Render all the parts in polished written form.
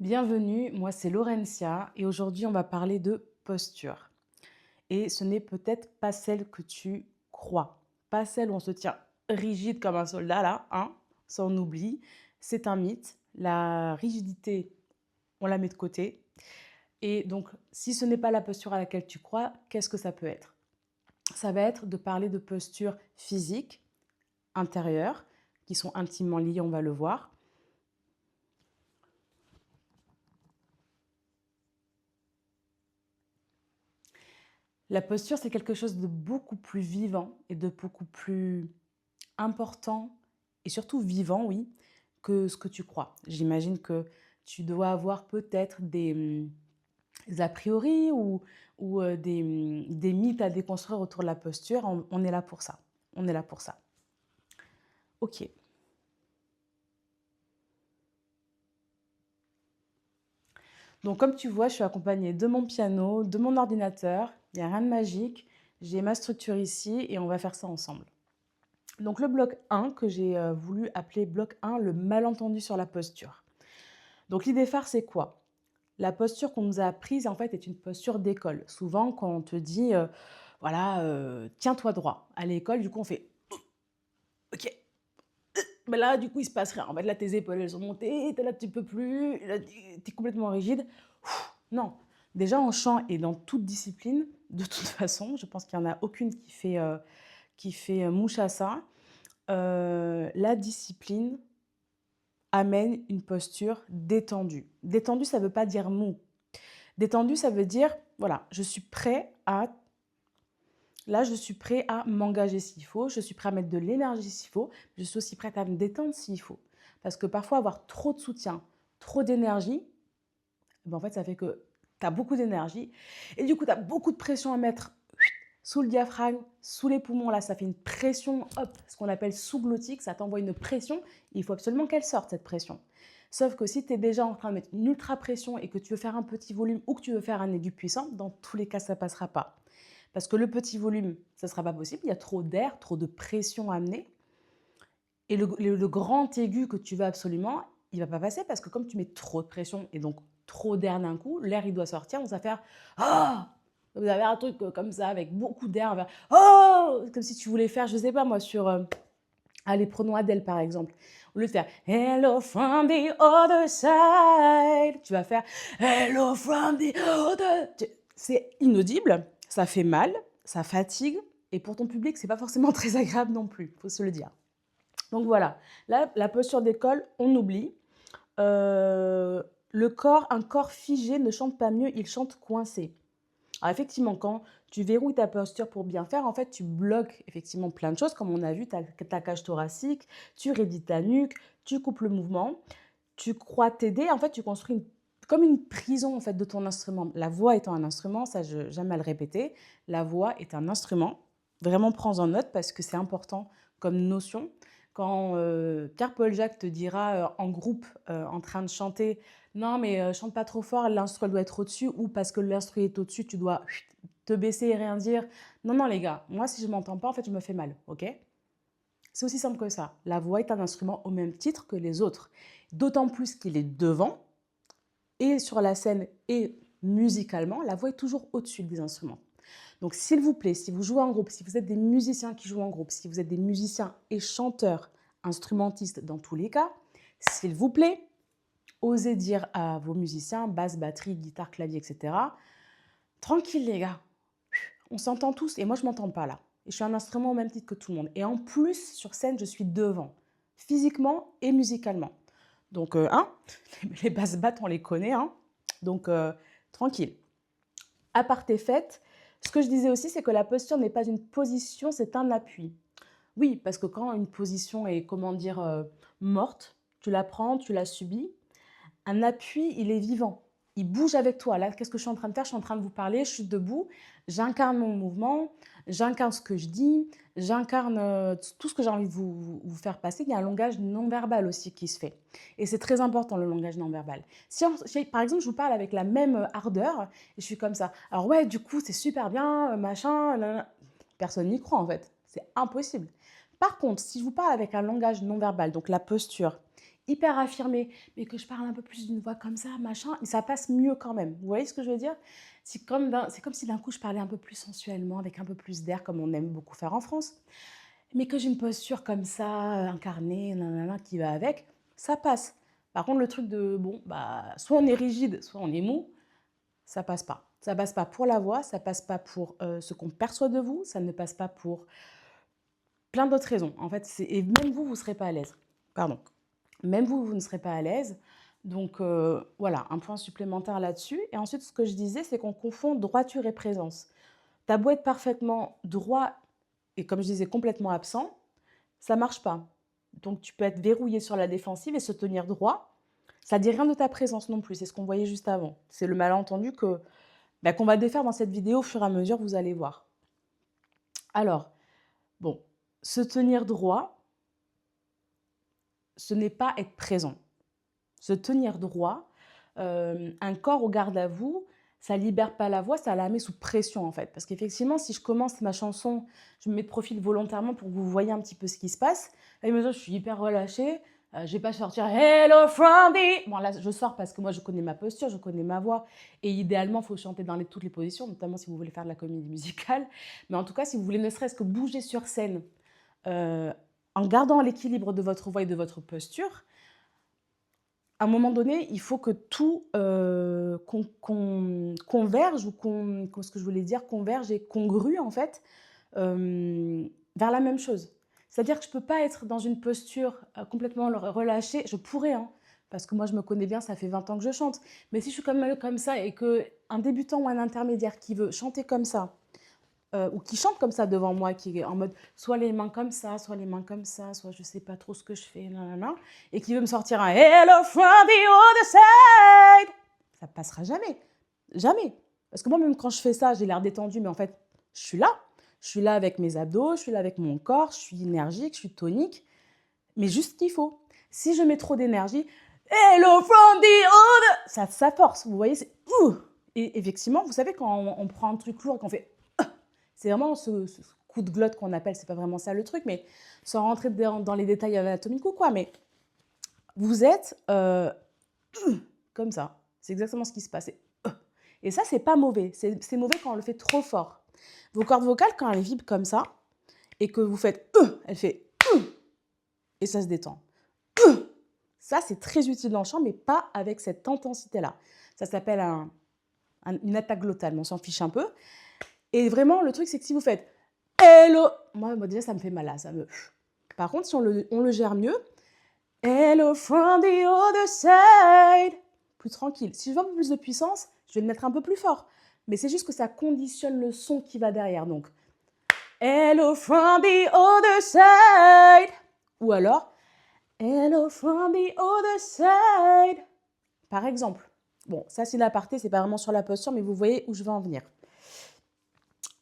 Bienvenue, moi c'est Laurentia et aujourd'hui on va parler de posture. Et ce n'est peut-être pas celle que tu crois, pas celle où on se tient rigide comme un soldat là, hein, ça on oublie, c'est un mythe. La rigidité, on la met de côté. Et donc si ce n'est pas la posture à laquelle tu crois, qu'est-ce que ça peut être? Ça va être de parler de posture physique, intérieure, qui sont intimement liées, on va le voir. La posture, c'est quelque chose de beaucoup plus vivant et de beaucoup plus important et surtout vivant, oui, que ce que tu crois. J'imagine que tu dois avoir peut-être des a priori ou des mythes à déconstruire autour de la posture. On est là pour ça. On est là pour ça. Ok. Donc comme tu vois, je suis accompagnée de mon piano, de mon ordinateur. Il n'y a rien de magique. J'ai ma structure ici et on va faire ça ensemble. Donc le bloc 1 que j'ai voulu appeler bloc 1, le malentendu sur la posture. Donc l'idée phare, c'est quoi? La posture qu'on nous a apprise, en fait, est une posture d'école. Souvent, quand on te dit, voilà, tiens-toi droit. À l'école, du coup, on fait, ok. Mais là, du coup, il se passe rien. En fait, là, tes épaules, elles sont montées, t'es là, tu peux plus, là, t'es complètement rigide. Non. Déjà, en chant et dans toute discipline, de toute façon, je pense qu'il n'y en a aucune qui fait mouche à ça. La discipline amène une posture détendue. Détendue, ça ne veut pas dire mou. Détendu, ça veut dire, voilà, je suis prêt à m'engager s'il faut, je suis prêt à mettre de l'énergie s'il faut, je suis aussi prête à me détendre s'il faut. Parce que parfois, avoir trop de soutien, trop d'énergie, ben en fait, ça fait que tu as beaucoup d'énergie et du coup, tu as beaucoup de pression à mettre sous le diaphragme, sous les poumons. Là, ça fait une pression, hop, ce qu'on appelle sous-glottique, ça t'envoie une pression. Il faut absolument qu'elle sorte, cette pression. Sauf que si tu es déjà en train de mettre une ultra pression et que tu veux faire un petit volume ou que tu veux faire un aigu puissant, dans tous les cas, ça ne passera pas. Parce que le petit volume, ça ne sera pas possible. Il y a trop d'air, trop de pression à amener. Et le grand aigu que tu veux absolument, il ne va pas passer parce que comme tu mets trop de pression et donc trop d'air d'un coup, l'air, il doit sortir. Donc ça va faire « Ah !» Vous avez un truc comme ça avec beaucoup d'air. Oh, comme si tu voulais faire, je ne sais pas moi, allez, prenons Adèle par exemple. Au lieu de faire Hello from the other side, tu vas faire Hello from the other. C'est inaudible, ça fait mal, ça fatigue, et pour ton public, c'est pas forcément très agréable non plus, faut se le dire. Donc voilà, là, la posture d'école, on oublie. Euh, un corps figé ne chante pas mieux, il chante coincé. Alors effectivement, quand tu verrouilles ta posture pour bien faire, en fait, tu bloques effectivement plein de choses, comme on a vu, ta cage thoracique, tu raidis ta nuque, tu coupes le mouvement, tu crois t'aider, en fait, tu construis comme une prison en fait, de ton instrument. La voix étant un instrument, ça, j'aime à le répéter, la voix est un instrument. Vraiment, prends-en note parce que c'est important comme notion. Quand Pierre-Paul Jacques te dira en groupe, en train de chanter, non mais chante pas trop fort, l'instru doit être au-dessus, ou parce que l'instru est au-dessus, tu dois te baisser et rien dire. Non, non les gars, moi si je m'entends pas, en fait je me fais mal, ok? C'est aussi simple que ça. La voix est un instrument au même titre que les autres. D'autant plus qu'il est devant, et sur la scène, et musicalement, la voix est toujours au-dessus des instruments. Donc s'il vous plaît, si vous jouez en groupe, si vous êtes des musiciens qui jouent en groupe, si vous êtes des musiciens et chanteurs, instrumentistes dans tous les cas, s'il vous plaît, osez dire à vos musiciens, basse, batterie, guitare, clavier, etc. Tranquille les gars, on s'entend tous et moi je m'entends pas là. Et je suis un instrument au même titre que tout le monde. Et en plus, sur scène, je suis devant, physiquement et musicalement. Donc, les basses battes, on les connaît. Hein. Donc, tranquille. À part tes fêtes, ce que je disais aussi, c'est que la posture n'est pas une position, c'est un appui. Oui, parce que quand une position est, comment dire, morte, tu la prends, tu la subis, un appui, il est vivant. Il bouge avec toi. Là, qu'est-ce que je suis en train de faire? Je suis en train de vous parler, je suis debout, j'incarne mon mouvement, j'incarne ce que je dis, j'incarne tout ce que j'ai envie de vous faire passer. Il y a un langage non-verbal aussi qui se fait. Et c'est très important, le langage non-verbal. Si, par exemple, je vous parle avec la même ardeur, et je suis comme ça. Alors ouais, du coup, c'est super bien, machin, là, là. Personne n'y croit en fait. C'est impossible. Par contre, si je vous parle avec un langage non-verbal, donc la posture, hyper affirmée, mais que je parle un peu plus d'une voix comme ça, machin, et ça passe mieux quand même. Vous voyez ce que je veux dire? C'est comme si d'un coup je parlais un peu plus sensuellement, avec un peu plus d'air, comme on aime beaucoup faire en France. Mais que j'ai une posture comme ça, incarnée, nanana, qui va avec, ça passe. Par contre, le truc de, bon, bah, soit on est rigide, soit on est mou, ça passe pas. Ça passe pas pour la voix, ça passe pas pour ce qu'on perçoit de vous, ça ne passe pas pour plein d'autres raisons. En fait, et même vous, vous ne serez pas à l'aise. Pardon. Même vous, vous ne serez pas à l'aise. Donc voilà, un point supplémentaire là-dessus. Et ensuite, ce que je disais, c'est qu'on confond droiture et présence. T'as beau être parfaitement droit et, comme je disais, complètement absent, ça marche pas. Donc tu peux être verrouillé sur la défensive et se tenir droit. Ça dit rien de ta présence non plus. C'est ce qu'on voyait juste avant. C'est le malentendu qu'on va défaire dans cette vidéo au fur et à mesure, vous allez voir. Alors, bon, se tenir droit, ce n'est pas être présent. Se tenir droit, un corps au garde à vous, ça libère pas la voix, ça la met sous pression en fait. Parce qu'effectivement, si je commence ma chanson, je me mets de profil volontairement pour que vous voyez un petit peu ce qui se passe. Là, imagine, je suis hyper relâchée, je vais pas sortir Hello from the... Bon là, je sors parce que moi, je connais ma posture, je connais ma voix. Et idéalement, il faut chanter dans toutes les positions, notamment si vous voulez faire de la comédie musicale. Mais en tout cas, si vous voulez ne serait-ce que bouger sur scène, en gardant l'équilibre de votre voix et de votre posture, à un moment donné, il faut que tout converge, ou ce que je voulais dire, converge et congrue en fait vers la même chose. C'est-à-dire que je ne peux pas être dans une posture complètement relâchée. Je pourrais, hein, parce que moi je me connais bien, ça fait 20 ans que je chante. Mais si je suis comme ça et qu'un débutant ou un intermédiaire qui veut chanter comme ça, ou qui chante comme ça devant moi, qui est en mode soit les mains comme ça, soit les mains comme ça, soit je sais pas trop ce que je fais, nanana, et qui veut me sortir un Hello from the other side, ça passera jamais. Jamais. Parce que moi, même quand je fais ça, j'ai l'air détendu, mais en fait, je suis là. Je suis là avec mes abdos, je suis là avec mon corps, je suis énergique, je suis tonique, mais juste ce qu'il faut. Si je mets trop d'énergie, Hello from the other, ça force, vous voyez, c'est ouh. Et effectivement, vous savez, quand on prend un truc lourd et qu'on fait, c'est vraiment ce coup de glotte qu'on appelle, c'est pas vraiment ça le truc, mais sans rentrer dans les détails anatomiques ou quoi, mais vous êtes comme ça. C'est exactement ce qui se passe. Et ça, c'est pas mauvais. C'est mauvais quand on le fait trop fort. Vos cordes vocales, quand elles vibrent comme ça, et que vous faites elle fait et ça se détend. Ça, c'est très utile dans le chant, mais pas avec cette intensité-là. Ça s'appelle une attaque glottale, mais on s'en fiche un peu. Et vraiment, le truc, c'est que si vous faites Hello, moi déjà, ça me fait mal là. Par contre, si on le gère mieux, Hello from the other side, plus tranquille. Si je veux un peu plus de puissance, je vais le mettre un peu plus fort. Mais c'est juste que ça conditionne le son qui va derrière. Donc, Hello from the other side. Ou alors, Hello from the other side. Par exemple. Bon, ça, c'est l'aparté, c'est pas vraiment sur la posture, mais vous voyez où je veux en venir.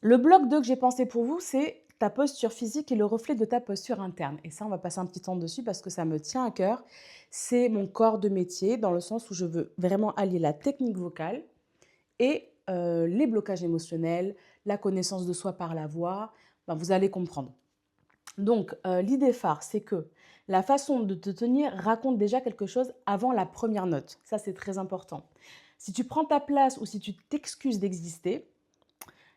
Le bloc 2 que j'ai pensé pour vous, c'est ta posture physique et le reflet de ta posture interne. Et ça, on va passer un petit temps dessus parce que ça me tient à cœur. C'est mon corps de métier dans le sens où je veux vraiment allier la technique vocale et les blocages émotionnels, la connaissance de soi par la voix. Ben, vous allez comprendre. Donc, l'idée phare, c'est que la façon de te tenir raconte déjà quelque chose avant la première note. Ça, c'est très important. Si tu prends ta place ou si tu t'excuses d'exister,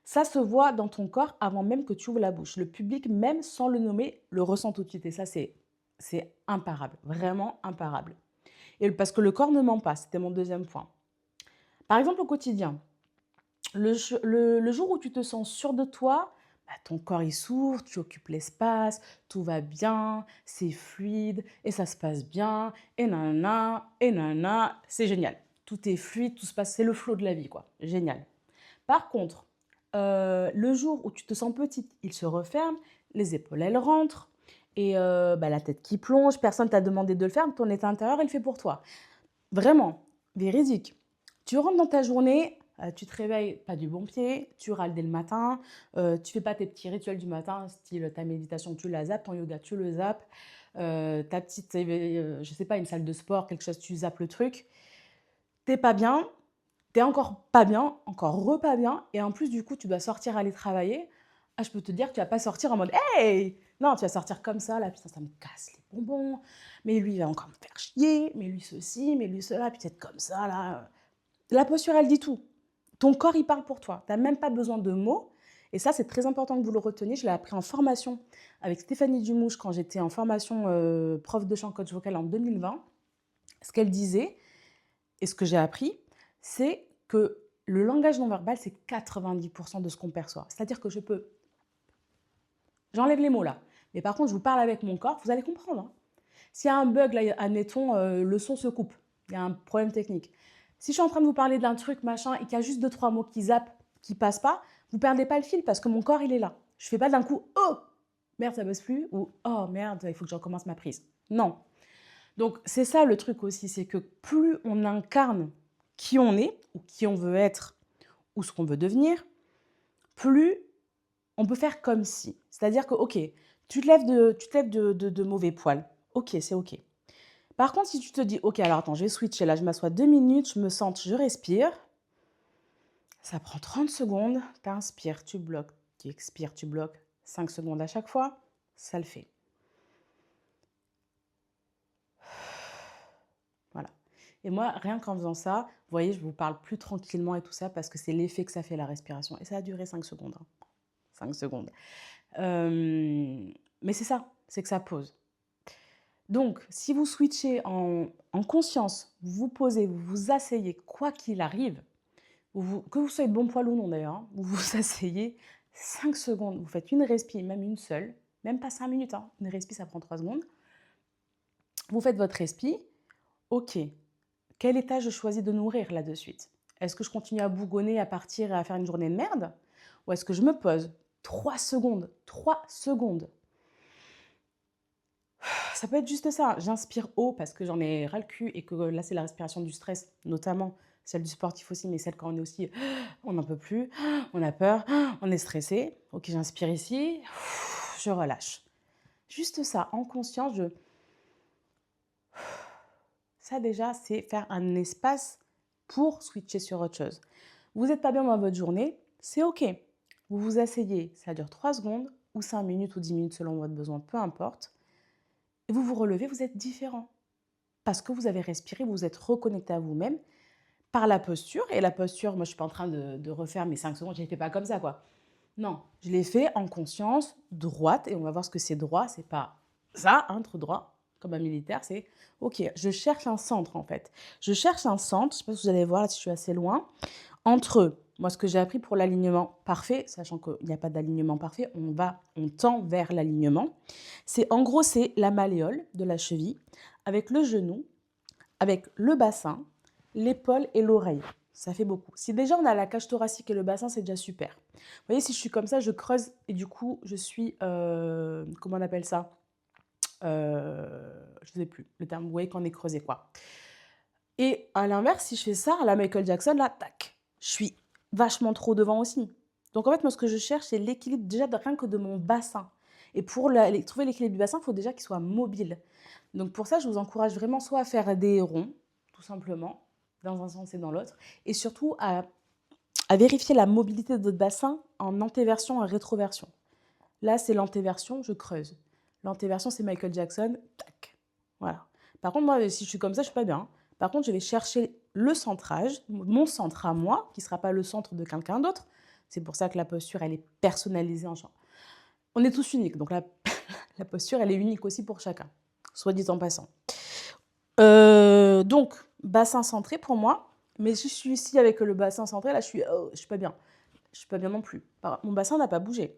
ça se voit dans ton corps avant même que tu ouvres la bouche. Le public, même sans le nommer, le ressent tout de suite. Et ça, c'est imparable, vraiment imparable. Et parce que le corps ne ment pas, c'était mon deuxième point. Par exemple, au quotidien, le jour où tu te sens sûr de toi, bah, ton corps il s'ouvre, tu occupes l'espace, tout va bien, c'est fluide, et ça se passe bien, et nanana, c'est génial. Tout est fluide, tout se passe, c'est le flow de la vie, quoi. Génial. Par contre, le jour où tu te sens petite, il se referme, les épaules, elles rentrent, et la tête qui plonge, personne t'a demandé de le faire, ton état intérieur, il le fait pour toi. Vraiment, véridique. Tu rentres dans ta journée, tu te réveilles pas du bon pied, tu râles dès le matin, tu fais pas tes petits rituels du matin, style ta méditation, tu la zappes, ton yoga, tu le zappes, ta petite, je sais pas, une salle de sport, quelque chose, tu zappes le truc. T'es pas bien, t'es encore pas bien, encore repas bien, et en plus, du coup, tu dois sortir, aller travailler. Ah, je peux te dire que tu vas pas sortir en mode « Hey, Non, tu vas sortir comme ça, là, putain, ça me casse les bonbons. Mais lui, il va encore me faire chier. Mais lui, ceci, mais lui, cela. Puis peut-être comme ça, là. La posture, elle dit tout. Ton corps, il parle pour toi. Tu n'as même pas besoin de mots. Et ça, c'est très important que vous le reteniez. Je l'ai appris en formation avec Stéphanie Dumouche quand j'étais en formation prof de chant coach vocal en 2020. Ce qu'elle disait, et ce que j'ai appris, c'est que le langage non verbal, c'est 90% de ce qu'on perçoit. C'est-à-dire que j'enlève les mots là, mais par contre, je vous parle avec mon corps, vous allez comprendre. Hein. S'il y a un bug, là, admettons, le son se coupe, il y a un problème technique. Si je suis en train de vous parler d'un truc, machin, et qu'il y a juste 2-3 mots qui zappent, qui passent pas, vous perdez pas le fil parce que mon corps, il est là. Je fais pas d'un coup, oh, merde, ça bosse plus, ou oh, merde, il faut que je recommence ma prise. Non. Donc, c'est ça le truc aussi, c'est que plus on incarne qui on est, ou qui on veut être, ou ce qu'on veut devenir, plus on peut faire comme si. C'est-à-dire que, ok, tu te lèves de mauvais poils. Ok, c'est ok. Par contre, si tu te dis, ok, alors attends, je vais switcher, là, je m'assois 2 minutes, je me centre, je respire. Ça prend 30 secondes, tu inspires, tu bloques, tu expires, tu bloques, 5 secondes à chaque fois, ça le fait. Voilà. Et moi, rien qu'en faisant ça, vous voyez, je vous parle plus tranquillement et tout ça parce que c'est l'effet que ça fait la respiration. Et ça a duré 5 secondes. Hein. 5 secondes. Mais c'est ça, c'est que ça pose. Donc, si vous switchez en conscience, vous vous posez, vous vous asseyez, quoi qu'il arrive, que vous soyez de bon poil ou non d'ailleurs, hein, vous vous asseyez 5 secondes, vous faites une respi, même une seule, même pas 5 minutes, hein, une respi ça prend 3 secondes. Vous faites votre respi, ok, quel état je choisis de nourrir là de suite? Est-ce que je continue à bougonner, à partir et à faire une journée de merde? Ou est-ce que je me pose 3 secondes, 3 secondes. Ça peut être juste ça. J'inspire haut parce que j'en ai ras le cul et que là, c'est la respiration du stress, notamment celle du sportif aussi, mais celle quand on est aussi, on n'en peut plus, on a peur, on est stressé. Ok, j'inspire ici, je relâche. Juste ça, en conscience, ça déjà, c'est faire un espace pour switcher sur autre chose. Vous n'êtes pas bien dans votre journée, c'est ok. Vous vous asseyez, ça dure 3 secondes ou 5 minutes ou 10 minutes selon votre besoin, peu importe. Et vous vous relevez, vous êtes différent. Parce que vous avez respiré, vous vous êtes reconnecté à vous-même par la posture. Et la posture, moi, je ne suis pas en train de refaire mes 5 secondes, je ne les fais pas comme ça, quoi. Non, je l'ai fait en conscience, droite, et on va voir ce que c'est droit. C'est pas ça, hein, trop droit, comme un militaire, c'est ok, je cherche un centre, en fait. Je cherche un centre, je ne sais pas si vous allez voir, là, si je suis assez loin, entre moi, ce que j'ai appris pour l'alignement parfait, sachant qu'il n'y a pas d'alignement parfait, on tend vers l'alignement. En gros, c'est la malléole de la cheville avec le genou, avec le bassin, l'épaule et l'oreille. Ça fait beaucoup. Si déjà on a la cage thoracique et le bassin, c'est déjà super. Vous voyez, si je suis comme ça, je creuse et du coup, je suis, comment on appelle ça? Je ne sais plus le terme, vous voyez, quand on est creusé, quoi. Et à l'inverse, si je fais ça, à la Michael Jackson, là, tac, je suis vachement trop devant aussi. Donc en fait, moi, ce que je cherche, c'est l'équilibre déjà rien que de mon bassin. Et pour trouver l'équilibre du bassin, il faut déjà qu'il soit mobile. Donc pour ça, je vous encourage vraiment soit à faire des ronds, tout simplement, dans un sens et dans l'autre, et surtout à vérifier la mobilité de votre bassin en antéversion et en rétroversion. Là, c'est l'antéversion, je creuse. L'antéversion, c'est Michael Jackson, tac. Voilà. Par contre, moi, si je suis comme ça, je suis pas bien. Par contre, je vais chercher le centrage, mon centre à moi, qui ne sera pas le centre de quelqu'un d'autre. C'est pour ça que la posture, elle est personnalisée en genre. On est tous uniques, donc la, la posture, elle est unique aussi pour chacun, soit dit en passant. Donc, bassin centré pour moi, mais si je suis ici avec le bassin centré, là, je suis pas bien. Je suis pas bien non plus. Mon bassin n'a pas bougé.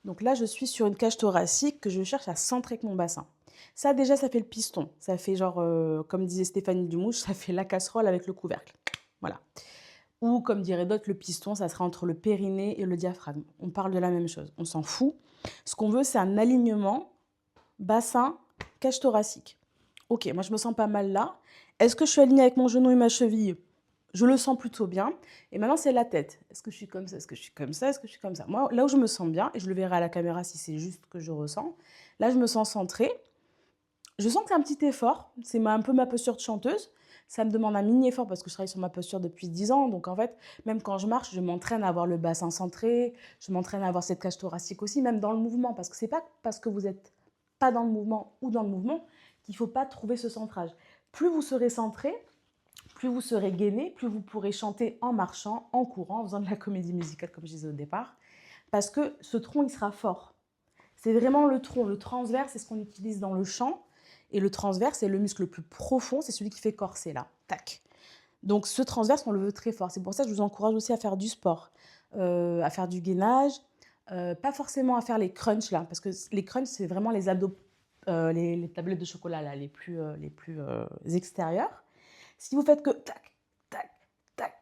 Donc là, je suis sur une cage thoracique que je cherche à centrer avec mon bassin. Ça, déjà, ça fait le piston. Ça fait genre, comme disait Stéphanie Dumouche, ça fait la casserole avec le couvercle. Voilà. Ou, comme dirait d'autres, le piston, ça sera entre le périnée et le diaphragme. On parle de la même chose. On s'en fout. Ce qu'on veut, c'est un alignement bassin, cage thoracique. Ok, moi, je me sens pas mal là. Est-ce que je suis alignée avec mon genou et ma cheville? Je le sens plutôt bien. Et maintenant, c'est la tête. Est-ce que je suis comme ça? Est-ce que je suis comme ça? Est-ce que je suis comme ça? Moi, là où je me sens bien, et je le verrai à la caméra si c'est juste que je ressens, là, je me sens centrée. Je sens que c'est un petit effort. C'est un peu ma posture de chanteuse. Ça me demande un mini effort parce que je travaille sur ma posture depuis 10 ans. Donc, en fait, même quand je marche, je m'entraîne à avoir le bassin centré, je m'entraîne à avoir cette cage thoracique aussi, même dans le mouvement. Parce que c'est pas parce que vous n'êtes pas dans le mouvement ou dans le mouvement qu'il ne faut pas trouver ce centrage. Plus vous serez centré, plus vous serez gainé, plus vous pourrez chanter en marchant, en courant, en faisant de la comédie musicale, comme je disais au départ. Parce que ce tronc, il sera fort. C'est vraiment le tronc. Le transverse, c'est ce qu'on utilise dans le chant. Et le transverse, c'est le muscle le plus profond, c'est celui qui fait corser, là. Tac. Donc, ce transverse, on le veut très fort. C'est pour ça que je vous encourage aussi à faire du sport, à faire du gainage, pas forcément à faire les crunchs, là, parce que les crunchs, c'est vraiment les abdos, les tablettes de chocolat, là, les plus extérieures. Si vous faites que tac, tac, tac,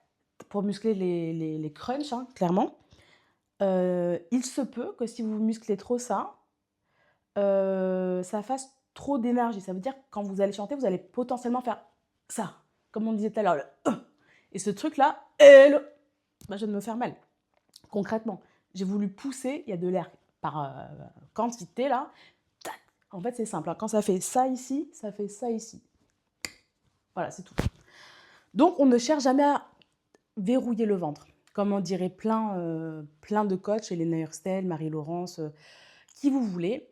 pour muscler les crunchs, hein, clairement, il se peut que si vous musclez trop ça fasse trop d'énergie. Ça veut dire que quand vous allez chanter, vous allez potentiellement faire ça, comme on disait tout à l'heure, le et ce truc-là, bah, je viens de me faire mal. Concrètement, j'ai voulu pousser, il y a de l'air par quantité là. Tac. En fait, c'est simple, hein. Quand ça fait ça ici, ça fait ça ici. Voilà, c'est tout. Donc, on ne cherche jamais à verrouiller le ventre. Comme on dirait plein de coachs, Elena Hurstel, Marie-Laurence, qui vous voulez.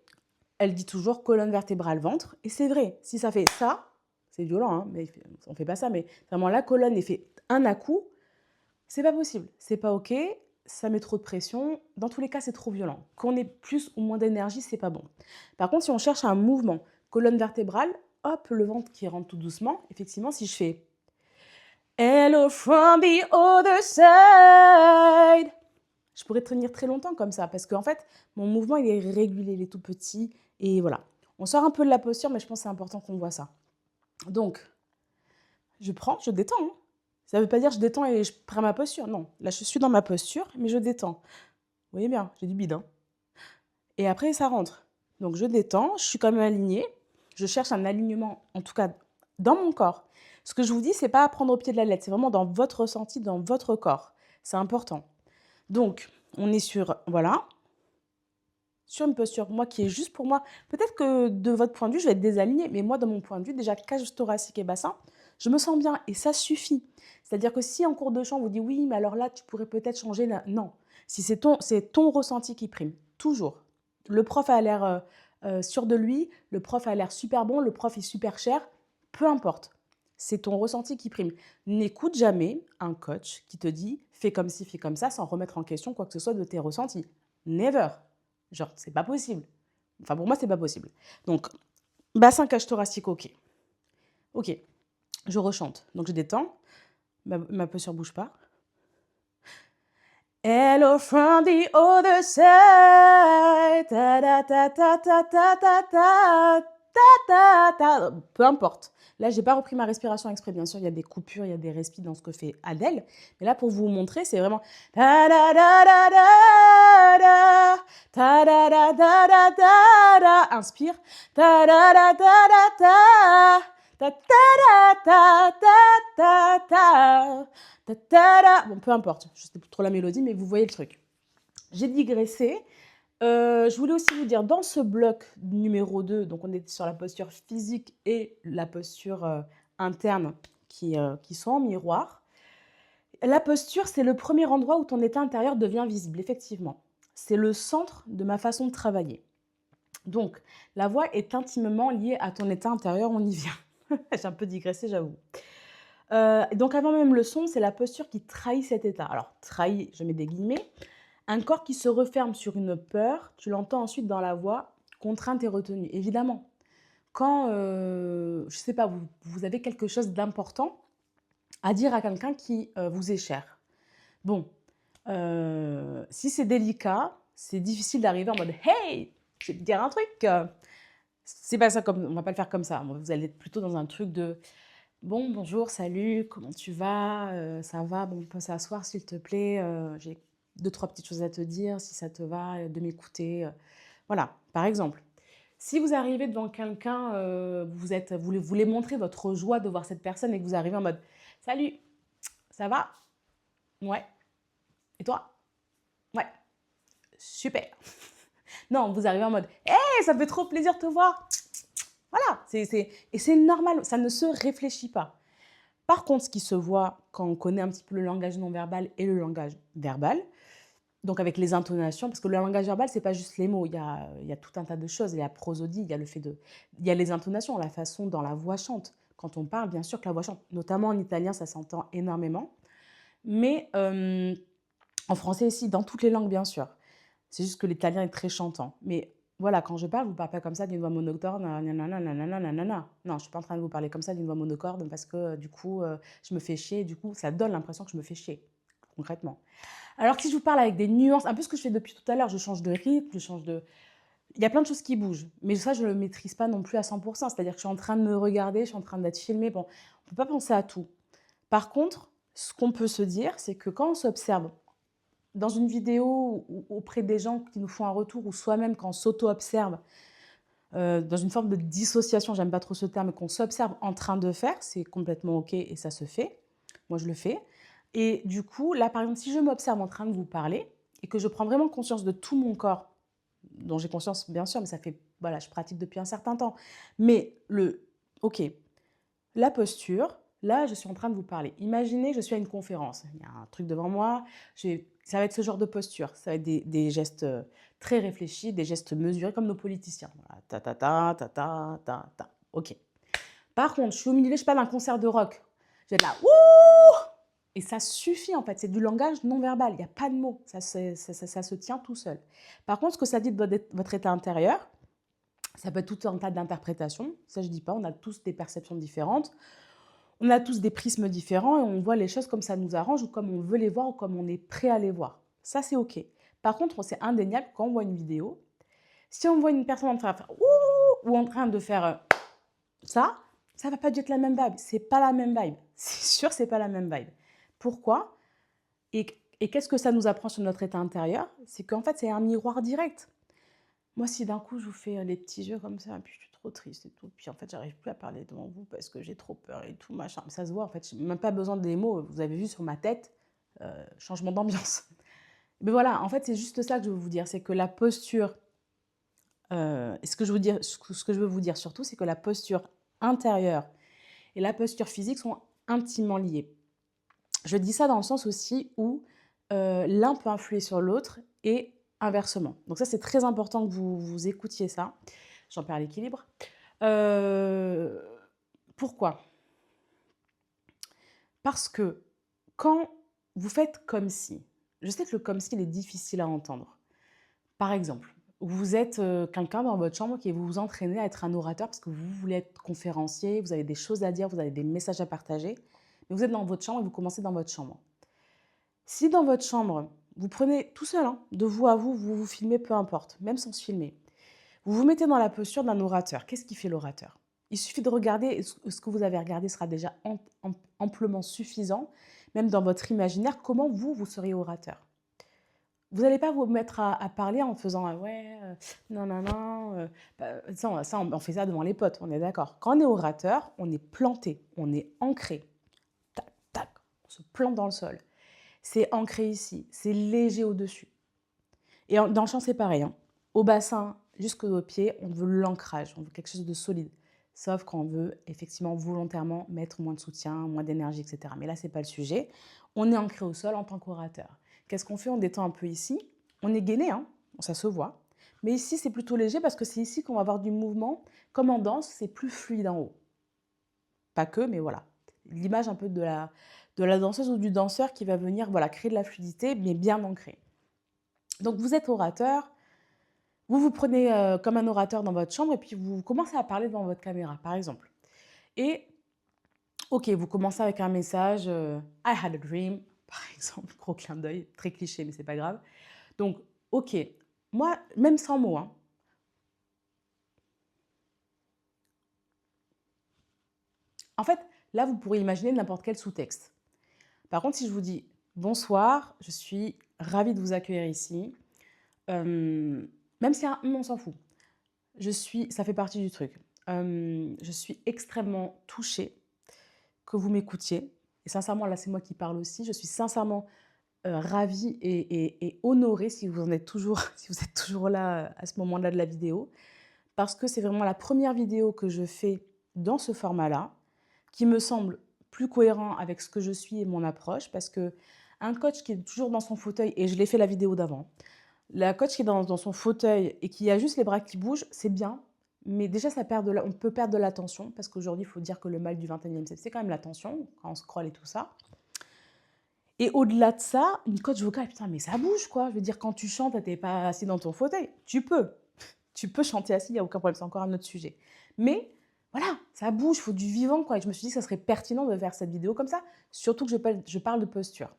Elle dit toujours colonne vertébrale, ventre. Et c'est vrai, si ça fait ça, c'est violent, hein, mais on ne fait pas ça, mais vraiment la colonne est fait un à coup, c'est pas possible. C'est pas OK, ça met trop de pression. Dans tous les cas, c'est trop violent. Qu'on ait plus ou moins d'énergie, c'est pas bon. Par contre, si on cherche un mouvement, colonne vertébrale, hop, le ventre qui rentre tout doucement. Effectivement, si je fais Hello from the other side, je pourrais tenir très longtemps comme ça parce qu'en fait, mon mouvement, il est régulier, il est tout petit. Et voilà. On sort un peu de la posture, mais je pense que c'est important qu'on voit ça. Donc, je prends, je détends, hein. Ça ne veut pas dire je détends et je prends ma posture. Non, là, je suis dans ma posture, mais je détends. Vous voyez bien, j'ai du bide, hein. Et après, ça rentre. Donc, je détends, je suis quand même alignée. Je cherche un alignement, en tout cas, dans mon corps. Ce que je vous dis, c'est pas à prendre au pied de la lettre. C'est vraiment dans votre ressenti, dans votre corps. C'est important. Donc, on est sur, voilà, sur une posture, moi, qui est juste pour moi. Peut-être que de votre point de vue, je vais être désalignée, mais moi, de mon point de vue, déjà, cage thoracique et bassin, je me sens bien et ça suffit. C'est-à-dire que si en cours de chant, on vous dit oui, mais alors là, tu pourrais peut-être changer. Non, si c'est ton ressenti qui prime, toujours. Le prof a l'air sûr de lui, le prof a l'air super bon, le prof est super cher, peu importe. C'est ton ressenti qui prime. N'écoute jamais un coach qui te dit fais comme ci, fais comme ça, sans remettre en question quoi que ce soit de tes ressentis. Never. Genre, c'est pas possible. Enfin, pour moi, c'est pas possible. Donc, bassin, cage thoracique, ok. Ok, je rechante. Donc, je détends. Ma posture bouge pas. Hello from the other side. Ta ta ta ta ta ta ta ta ta ta. Peu importe. Là, j'ai pas repris ma respiration exprès. Bien sûr, il y a des coupures, il y a des respis dans ce que fait Adèle. Mais là, pour vous montrer, c'est vraiment ta da da da da da ta da da da da da da. Inspire. Ta da da da da da ta ta ta ta ta ta. Bon, peu importe, je sais pas trop la mélodie, mais vous voyez le truc. J'ai digressé. Je voulais aussi vous dire, dans ce bloc numéro 2, donc on est sur la posture physique et la posture interne qui sont en miroir. La posture, c'est le premier endroit où ton état intérieur devient visible, effectivement. C'est le centre de ma façon de travailler. Donc, la voix est intimement liée à ton état intérieur, on y vient. J'ai un peu digressé, j'avoue. Donc avant même le son, c'est la posture qui trahit cet état. Alors, trahit, je mets des guillemets. Un corps qui se referme sur une peur, tu l'entends ensuite dans la voix, contrainte et retenue. Évidemment, quand, je ne sais pas, vous avez quelque chose d'important à dire à quelqu'un qui vous est cher. Bon, si c'est délicat, c'est difficile d'arriver en mode « Hey, je vais te dire un truc !» C'est pas ça, on va pas le faire comme ça. Vous allez être plutôt dans un truc de bon, bonjour, salut, comment tu vas? Ça va? Bon, on peut s'asseoir s'il te plaît. J'ai 2-3 petites choses à te dire, si ça te va, de m'écouter. Voilà, par exemple. Si vous arrivez devant quelqu'un, vous voulez montrer votre joie de voir cette personne et que vous arrivez en mode salut, ça va? Ouais. Et toi? Ouais. Super. Non, vous arrivez en mode hey, ça me fait trop plaisir de te voir. Voilà, et c'est normal, ça ne se réfléchit pas. Par contre, ce qui se voit quand on connaît un petit peu le langage non verbal et le langage verbal, donc avec les intonations, parce que le langage verbal, c'est pas juste les mots, il y a tout un tas de choses. Il y a la prosodie, il y a le fait de il y a les intonations, la façon dont la voix chante. Quand on parle, bien sûr que la voix chante, notamment en italien, ça s'entend énormément, mais en français aussi, dans toutes les langues, bien sûr. C'est juste que l'italien est très chantant. Mais voilà, quand je parle, je vous parle pas comme ça d'une voix monocorde, nanana, nanana, nanana. Non, je suis pas en train de vous parler comme ça d'une voix monocorde parce que du coup, je me fais chier. Du coup, ça donne l'impression que je me fais chier, concrètement. Alors que si je vous parle avec des nuances, un peu ce que je fais depuis tout à l'heure, je change de rythme, je change de... Il y a plein de choses qui bougent, mais ça, je ne le maîtrise pas non plus à 100%. C'est-à-dire que je suis en train de me regarder, je suis en train d'être filmée. Bon, on ne peut pas penser à tout. Par contre, ce qu'on peut se dire, c'est que quand on s'observe dans une vidéo ou auprès des gens qui nous font un retour, ou soi-même quand on s'auto-observe, dans une forme de dissociation, j'aime pas trop ce terme, qu'on s'observe en train de faire, c'est complètement OK et ça se fait. Moi, je le fais. Et du coup, là, par exemple, si je m'observe en train de vous parler et que je prends vraiment conscience de tout mon corps, dont j'ai conscience, bien sûr, mais ça fait, voilà, je pratique depuis un certain temps. Mais OK, la posture, là, je suis en train de vous parler. Imaginez, je suis à une conférence. Il y a un truc devant moi. Ça va être ce genre de posture. Ça va être des gestes très réfléchis, des gestes mesurés comme nos politiciens. Voilà. Ta ta ta ta ta ta ta. OK. Par contre, je suis au milieu, je sais pas, d'un concert de rock. Je vais être là, ouh! Et ça suffit en fait. C'est du langage non verbal. Il n'y a pas de mots. Ça se tient tout seul. Par contre, ce que ça dit de votre état intérieur, ça peut être tout un tas d'interprétations. Ça, je dis pas. On a tous des perceptions différentes. On a tous des prismes différents et on voit les choses comme ça nous arrange ou comme on veut les voir ou comme on est prêt à les voir. Ça, c'est OK. Par contre, c'est indéniable quand on voit une vidéo, si on voit une personne en train de faire ouh ou en train de faire ça, ça va pas du tout être la même vibe. C'est pas la même vibe. C'est sûr, c'est pas la même vibe. Pourquoi? Et, et qu'est-ce que ça nous apprend sur notre état intérieur? C'est qu'en fait, c'est un miroir direct. Moi, si d'un coup, je vous fais les petits yeux comme ça, puis je suis trop triste et tout, puis en fait, j'arrive plus à parler devant vous parce que j'ai trop peur et tout, machin. Mais ça se voit, en fait, j'ai même pas besoin des mots. Vous avez vu sur ma tête, changement d'ambiance. Mais voilà, en fait, c'est juste ça que je veux vous dire, c'est que la posture, et ce que je veux vous dire surtout, c'est que la posture intérieure et la posture physique sont intimement liées. Je dis ça dans le sens aussi où l'un peut influer sur l'autre et inversement. Donc ça, c'est très important que vous écoutiez ça. J'en perds l'équilibre. Euh, Pourquoi? Parce que quand vous faites comme si, je sais que le comme si, il est difficile à entendre. Par exemple, vous êtes quelqu'un dans votre chambre qui vous vous entraînez à être un orateur parce que vous voulez être conférencier, vous avez des choses à dire, vous avez des messages à partager, mais vous êtes dans votre chambre et vous commencez dans votre chambre. Si dans votre chambre, vous prenez tout seul, hein, de vous à vous, vous vous filmez, peu importe, même sans se filmer, vous vous mettez dans la posture d'un orateur. Qu'est-ce qui fait l'orateur? Il suffit de regarder, et ce que vous avez regardé sera déjà amplement suffisant, même dans votre imaginaire, comment vous seriez orateur. Vous n'allez pas vous mettre à parler en faisant ouais, non, non, non. Ça, on fait ça devant les potes, on est d'accord. Quand on est orateur, on est planté, on est ancré. Tac, tac, on se plante dans le sol. C'est ancré ici, c'est léger au-dessus. Et dans le chant, c'est pareil, hein. Au bassin jusqu'aux pieds, on veut l'ancrage, on veut quelque chose de solide. Sauf quand on veut effectivement volontairement mettre moins de soutien, moins d'énergie, etc. Mais là, ce n'est pas le sujet. On est ancré au sol en tant qu'orateur. Qu'est-ce qu'on fait? On détend un peu ici. On est gainé, hein, ça se voit. Mais ici, c'est plutôt léger parce que c'est ici qu'on va avoir du mouvement. Comme en danse, c'est plus fluide en haut. Pas que, mais voilà. L'image un peu de la danseuse ou du danseur qui va venir voilà, créer de la fluidité, mais bien ancrée. Donc vous êtes orateur, vous vous prenez comme un orateur dans votre chambre et puis vous commencez à parler devant votre caméra, par exemple. Et ok, vous commencez avec un message I had a dream, par exemple, gros clin d'œil, très cliché, mais c'est pas grave. Donc, ok, moi, même sans mots, hein, en fait, là, vous pourrez imaginer n'importe quel sous-texte. Par contre, si je vous dis bonsoir, je suis ravie de vous accueillir ici, même si on s'en fout, ça fait partie du truc. Je suis extrêmement touchée que vous m'écoutiez. Et sincèrement, là, c'est moi qui parle aussi. Je suis sincèrement ravie et honorée si vous en êtes toujours, si vous êtes toujours là à ce moment-là de la vidéo, parce que c'est vraiment la première vidéo que je fais dans ce format-là, qui me semble plus cohérent avec ce que je suis et mon approche parce que un coach qui est toujours dans son fauteuil et je l'ai fait la vidéo d'avant, la coach qui est dans son fauteuil et qui a juste les bras qui bougent, c'est bien, mais déjà ça perd on peut perdre de l'attention parce qu'aujourd'hui, il faut dire que le mal du 21e siècle, c'est quand même l'attention quand on scrolle et tout ça. Et au-delà de ça, une coach vocale, putain, mais ça bouge quoi. Je veux dire, quand tu chantes, tu pas assis dans ton fauteuil. Tu peux. Tu peux chanter assis, il n'y a aucun problème, c'est encore un autre sujet. Mais voilà, ça bouge, il faut du vivant quoi. Et je me suis dit que ça serait pertinent de faire cette vidéo comme ça, surtout que je parle de posture.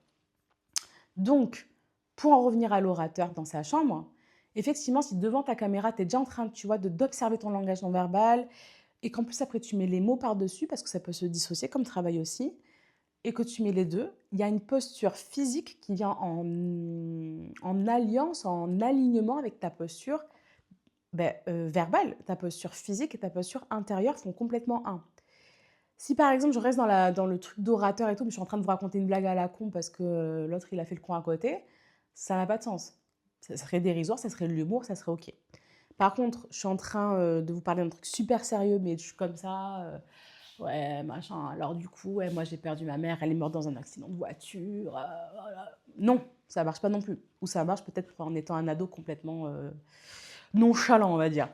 Donc, pour en revenir à l'orateur dans sa chambre, effectivement, si devant ta caméra, tu es déjà en train, tu vois, d'observer ton langage non verbal, et qu'en plus après tu mets les mots par-dessus, parce que ça peut se dissocier comme travail aussi, et que tu mets les deux, il y a une posture physique qui vient en alliance, en alignement avec ta posture verbale. Ta posture physique et ta posture intérieure font complètement un. Si par exemple je reste dans le truc d'orateur et tout, mais je suis en train de vous raconter une blague à la con parce que l'autre il a fait le con à côté, ça n'a pas de sens. Ça serait dérisoire, ça serait de l'humour, ça serait ok. Par contre, je suis en train de vous parler d'un truc super sérieux, mais je suis comme ça, ouais, machin. Alors du coup, ouais, moi j'ai perdu ma mère, elle est morte dans un accident de voiture. Voilà. Non, ça marche pas non plus. Ou ça marche peut-être en étant un ado complètement nonchalant, on va dire.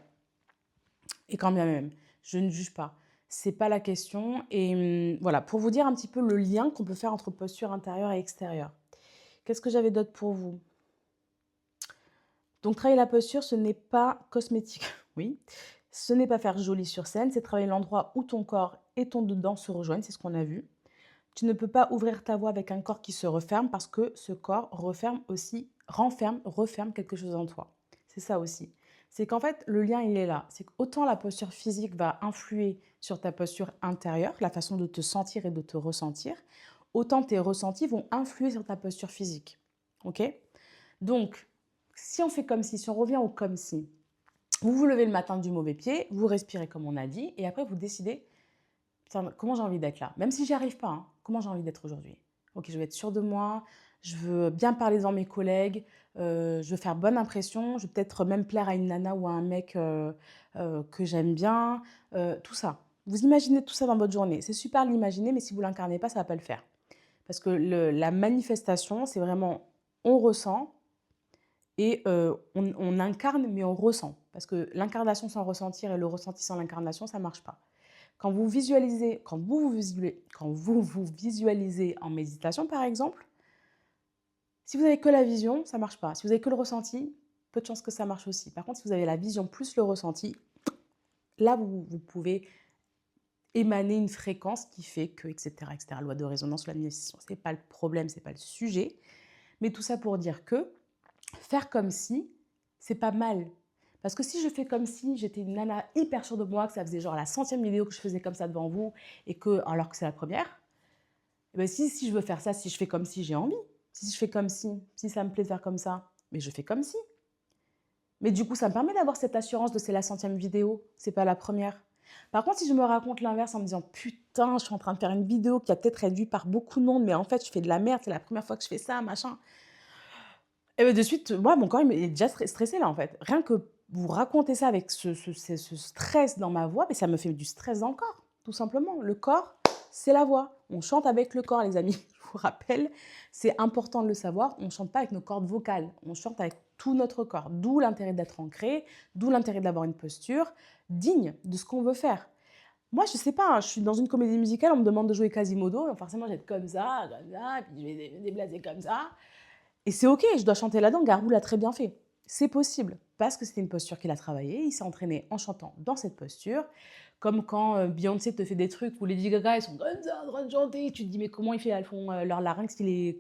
Et quand bien même, je ne juge pas. C'est pas la question. Et voilà, pour vous dire un petit peu le lien qu'on peut faire entre posture intérieure et extérieure. Qu'est-ce que j'avais d'autre pour vous? Donc, travailler la posture, ce n'est pas cosmétique, oui. Ce n'est pas faire joli sur scène, c'est travailler l'endroit où ton corps et ton dedans se rejoignent, c'est ce qu'on a vu. Tu ne peux pas ouvrir ta voix avec un corps qui se referme parce que ce corps referme quelque chose en toi. C'est ça aussi. C'est qu'en fait, le lien, il est là. C'est qu'autant la posture physique va influer sur ta posture intérieure, la façon de te sentir et de te ressentir, autant tes ressentis vont influer sur ta posture physique. Ok? Donc, si on fait comme si on revient au comme si, vous vous levez le matin du mauvais pied, vous respirez comme on a dit, et après vous décidez comment j'ai envie d'être là. Même si j'y arrive pas, hein, comment j'ai envie d'être aujourd'hui. Ok, je veux être sûre de moi, je veux bien parler devant mes collègues, je veux faire bonne impression, je veux peut-être même plaire à une nana ou à un mec que j'aime bien, tout ça. Vous imaginez tout ça dans votre journée. C'est super de l'imaginer, mais si vous ne l'incarnez pas, ça ne va pas le faire. Parce que la manifestation, c'est vraiment on ressent, et on incarne, mais on ressent. Parce que l'incarnation sans ressentir et le ressenti sans l'incarnation, ça ne marche pas. Quand vous vous visualisez en méditation, par exemple, si vous avez que la vision, ça ne marche pas. Si vous avez que le ressenti, peu de chances que ça marche aussi. Par contre, si vous avez la vision plus le ressenti, là, vous pouvez émaner une fréquence qui fait que, etc., etc. Loi de résonance, la manifestation, ce n'est pas le problème, ce n'est pas le sujet. Mais tout ça pour dire que faire comme si, c'est pas mal. Parce que si je fais comme si j'étais une nana hyper sûre de moi, que ça faisait genre la 100e vidéo que je faisais comme ça devant vous, et que, alors que c'est la première, eh ben si je veux faire ça, si je fais comme si j'ai envie, si je fais comme si ça me plaît de faire comme ça, mais je fais comme si. Mais du coup, ça me permet d'avoir cette assurance de c'est la 100e vidéo, c'est pas la première. Par contre, si je me raconte l'inverse en me disant putain, je suis en train de faire une vidéo qui a peut-être été vue par beaucoup de monde, mais en fait, je fais de la merde, c'est la première fois que je fais ça, machin. Et bien de suite, moi, mon corps, il est déjà stressé là, en fait. Rien que vous raconter ça avec ce stress dans ma voix, mais ça me fait du stress dans le corps, tout simplement. Le corps, c'est la voix. On chante avec le corps, les amis. Je vous rappelle, c'est important de le savoir. On ne chante pas avec nos cordes vocales. On chante avec tout notre corps. D'où l'intérêt d'être ancré, d'où l'intérêt d'avoir une posture digne de ce qu'on veut faire. Moi, je sais pas, hein, je suis dans une comédie musicale, on me demande de jouer Quasimodo, donc forcément, j'ai comme ça, et puis je vais déblaser comme ça. Et c'est ok, je dois chanter là-dedans, Garou l'a très bien fait. C'est possible, parce que c'était une posture qu'il a travaillée, il s'est entraîné en chantant dans cette posture, comme quand Beyoncé te fait des trucs où Lady Gaga, ils sont comme ça en train de chanter, tu te dis mais comment ils font, elles font leur larynx, il est...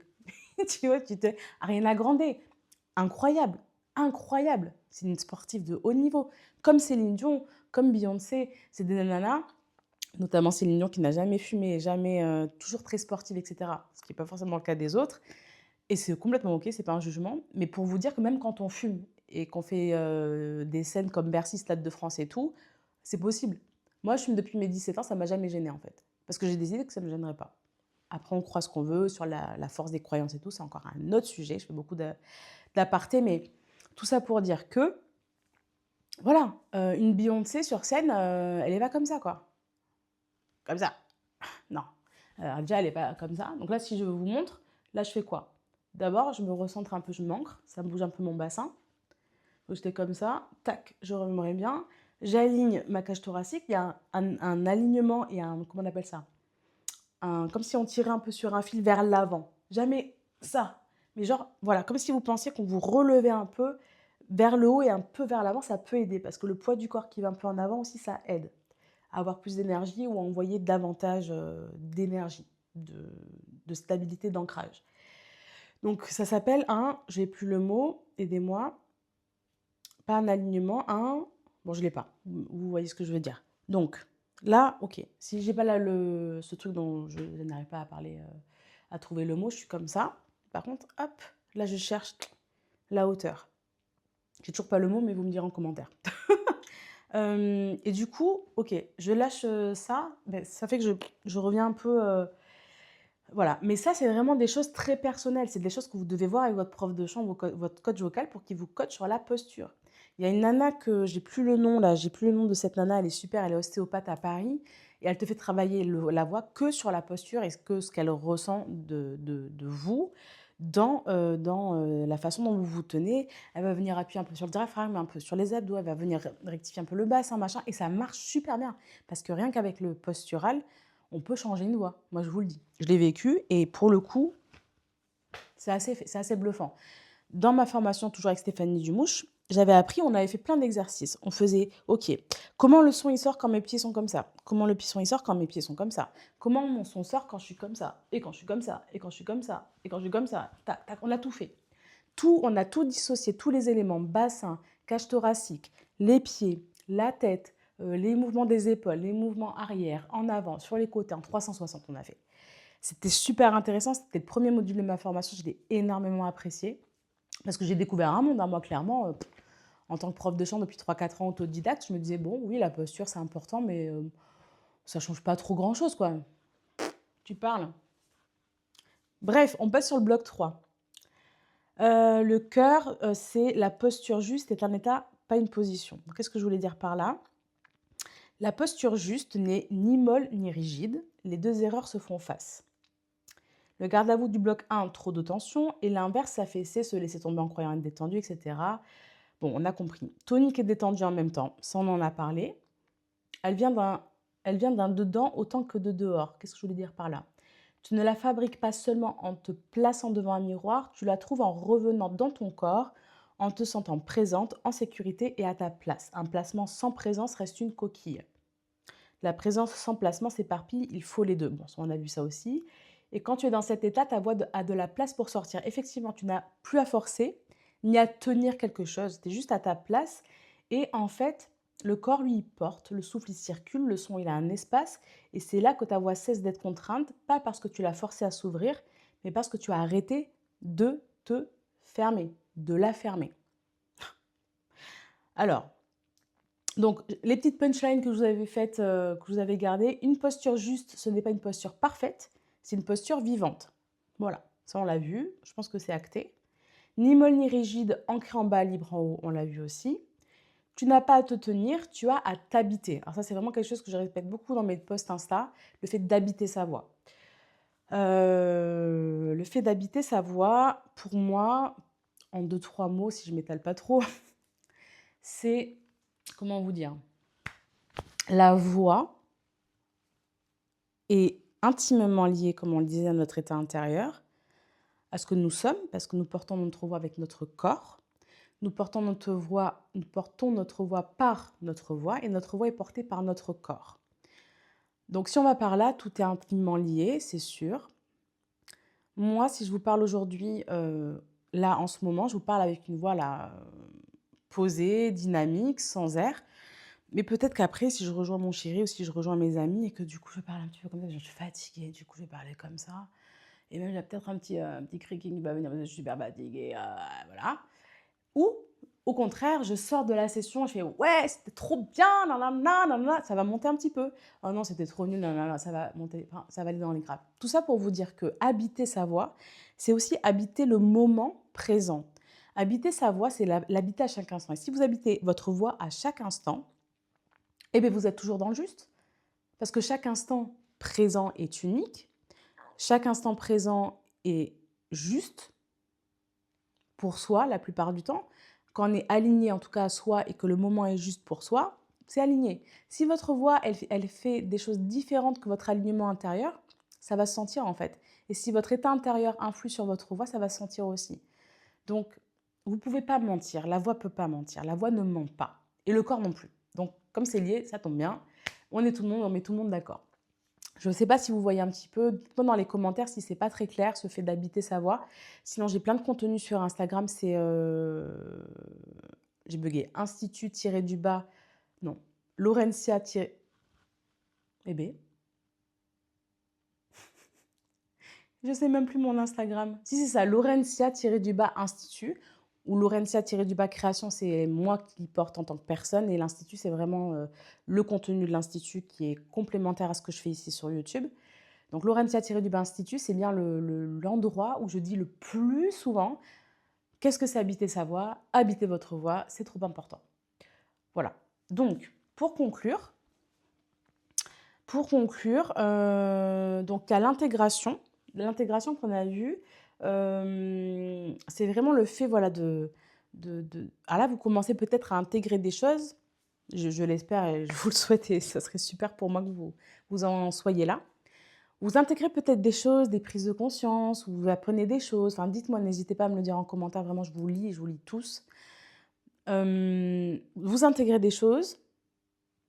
tu vois, tu te... Ariana Grande, incroyable, incroyable, c'est une sportive de haut niveau, comme Céline Dion, comme Beyoncé, c'est des nanas, notamment Céline Dion qui n'a jamais fumé, jamais, toujours très sportive, etc., ce qui n'est pas forcément le cas des autres. Et c'est complètement OK, c'est pas un jugement. Mais pour vous dire que même quand on fume et qu'on fait des scènes comme Bercy, Stade de France et tout, c'est possible. Moi, je fume depuis mes 17 ans, ça m'a jamais gênée en fait. Parce que j'ai décidé que ça ne me gênerait pas. Après, on croit ce qu'on veut sur la force des croyances et tout, c'est encore un autre sujet. Je fais beaucoup d'apartés, mais tout ça pour dire que, voilà, une Beyoncé sur scène, elle est pas comme ça, quoi. Comme ça. Non. Alors déjà, elle n'est pas comme ça. Donc là, si je vous montre, là, je fais quoi? D'abord, je me recentre un peu, je m'ancre, ça bouge un peu mon bassin. Donc j'étais comme ça, tac, je remettrai bien. J'aligne ma cage thoracique, il y a un alignement et un, comment on appelle ça? Comme si on tirait un peu sur un fil vers l'avant. Jamais ça. Mais genre, voilà, comme si vous pensiez qu'on vous relevait un peu vers le haut et un peu vers l'avant, ça peut aider. Parce que le poids du corps qui va un peu en avant aussi, ça aide à avoir plus d'énergie ou à envoyer davantage d'énergie, de stabilité, d'ancrage. Donc ça s'appelle je n'ai plus le mot, aidez-moi, pas un alignement, bon je ne l'ai pas, vous voyez ce que je veux dire. Donc là, ok, si j'ai pas là ce truc dont je n'arrive pas à parler, à trouver le mot, je suis comme ça. Par contre, hop, là je cherche la hauteur. J'ai toujours pas le mot, mais vous me direz en commentaire. Et du coup, ok, je lâche ça, ben, ça fait que je reviens un peu... voilà, mais ça, c'est vraiment des choses très personnelles. C'est des choses que vous devez voir avec votre prof de chant, votre coach vocal pour qu'il vous coach sur la posture. Il y a une nana que j'ai plus le nom là, j'ai plus le nom de cette nana, elle est super, elle est ostéopathe à Paris et elle te fait travailler la voix que sur la posture et que ce qu'elle ressent de vous dans la façon dont vous vous tenez. Elle va venir appuyer un peu sur le diaphragme, un peu sur les abdos, elle va venir rectifier un peu le bassin, machin, et ça marche super bien parce que rien qu'avec le postural, on peut changer une voix. Moi, je vous le dis. Je l'ai vécu et pour le coup, c'est assez bluffant. Dans ma formation, toujours avec Stéphanie Dumouche, j'avais appris, on avait fait plein d'exercices. On faisait, ok, comment le son il sort quand mes pieds sont comme ça? Comment le son il sort quand mes pieds sont comme ça? Comment mon son sort quand je suis comme ça? Et quand je suis comme ça? Et quand je suis comme ça? Et quand je suis comme ça? Tac, tac, on a tout fait. On a tout dissocié, tous les éléments, bassin, cage thoracique, les pieds, la tête, les mouvements des épaules, les mouvements arrière, en avant, sur les côtés, en 360 on a fait. C'était super intéressant, c'était le premier module de ma formation, je l'ai énormément apprécié, parce que j'ai découvert un monde, moi clairement, en tant que prof de chant depuis 3-4 ans autodidacte, je me disais, bon, oui, la posture c'est important, mais ça change pas trop grand-chose, quoi. Tu parles. Bref, on passe sur le bloc 3. Le cœur, c'est la posture juste est un état, pas une position. Qu'est-ce que je voulais dire par là? La posture juste n'est ni molle ni rigide. Les deux erreurs se font face. Le garde à vous du bloc 1, trop de tension, et l'inverse, s'affaisser, se laisser tomber en croyant être détendu, etc. Bon, on a compris. Tonique et détendu en même temps, ça on en a parlé. Elle vient d'un dedans autant que de dehors. Qu'est-ce que je voulais dire par là? Tu ne la fabriques pas seulement en te plaçant devant un miroir, tu la trouves en revenant dans ton corps, en te sentant présente, en sécurité et à ta place. Un placement sans présence reste une coquille. La présence sans placement s'éparpille, il faut les deux. Bon, on a vu ça aussi. Et quand tu es dans cet état, ta voix a de la place pour sortir. Effectivement, tu n'as plus à forcer, ni à tenir quelque chose. Tu es juste à ta place. Et en fait, le corps, lui, il porte, le souffle, il circule, le son, il a un espace. Et c'est là que ta voix cesse d'être contrainte, pas parce que tu l'as forcée à s'ouvrir, mais parce que tu as arrêté de te fermer, de la fermer. Alors, donc, les petites punchlines que je vous avais faites, que vous avez gardées, une posture juste, ce n'est pas une posture parfaite, c'est une posture vivante. Voilà, ça on l'a vu, je pense que c'est acté. Ni molle ni rigide, ancré en bas, libre en haut, on l'a vu aussi. Tu n'as pas à te tenir, tu as à t'habiter. Alors ça, c'est vraiment quelque chose que je répète beaucoup dans mes posts Insta, le fait d'habiter sa voix. Le fait d'habiter sa voix, pour moi, en 2-3 mots, si je ne m'étale pas trop, c'est, comment vous dire, la voix est intimement liée, comme on le disait, à notre état intérieur, à ce que nous sommes, parce que nous portons notre voix avec notre corps. Nous portons notre voix par notre voix et notre voix est portée par notre corps. Donc si on va par là, tout est intimement lié, c'est sûr. Moi, si je vous parle aujourd'hui, là en ce moment, je vous parle avec une voix là, posée, dynamique, sans air. Mais peut-être qu'après, si je rejoins mon chéri ou si je rejoins mes amis et que du coup je parle un petit peu comme ça, je suis fatiguée, du coup je vais parler comme ça. Et même, il y a peut-être un petit creaking qui va venir parce que je suis super fatiguée, voilà. Ou, au contraire, je sors de la session, je fais ouais, c'était trop bien, nanana, nanana, ça va monter un petit peu. Oh non, c'était trop nul, nanana, ça va monter, enfin, ça va aller dans les graves. Tout ça pour vous dire que habiter sa voix, c'est aussi habiter le moment présent. Habiter sa voix, c'est l'habiter à chaque instant. Et si vous habitez votre voix à chaque instant, eh bien, vous êtes toujours dans le juste. Parce que chaque instant présent est unique. chaque instant présent est juste pour soi la plupart du temps. Quand on est aligné en tout cas à soi et que le moment est juste pour soi, c'est aligné. Si votre voix, elle fait des choses différentes que votre alignement intérieur, ça va se sentir en fait. Et si votre état intérieur influe sur votre voix, ça va se sentir aussi. Donc, vous ne pouvez pas mentir. La voix ne peut pas mentir. La voix ne ment pas. Et le corps non plus. Donc, comme c'est lié, ça tombe bien. On met tout le monde d'accord. Je ne sais pas si vous voyez un petit peu. Dites-moi dans les commentaires si ce n'est pas très clair, ce fait d'habiter sa voix. Sinon, j'ai plein de contenu sur Instagram. C'est... J'ai bugué. Institut-du-bas. Non. Laurentia- Eh ben, je sais même plus mon Instagram. Si c'est ça, Laurentia-du-bas Institut ou Laurentia-du-bas Création, c'est moi qui le porte en tant que personne et l'Institut, c'est vraiment le contenu de l'Institut qui est complémentaire à ce que je fais ici sur YouTube. Donc Laurentia-du-bas Institut, c'est bien l'endroit où je dis le plus souvent qu'est-ce que c'est habiter sa voix, habiter votre voix, c'est trop important. Voilà. Donc, donc il y a l'intégration. L'intégration qu'on a vue, c'est vraiment le fait voilà, Ah là, vous commencez peut-être à intégrer des choses, je l'espère et je vous le souhaite, et ça serait super pour moi que vous en soyez là. Vous intégrez peut-être des choses, des prises de conscience, vous apprenez des choses. Enfin, dites-moi, n'hésitez pas à me le dire en commentaire, vraiment, je vous lis tous. Vous intégrez des choses.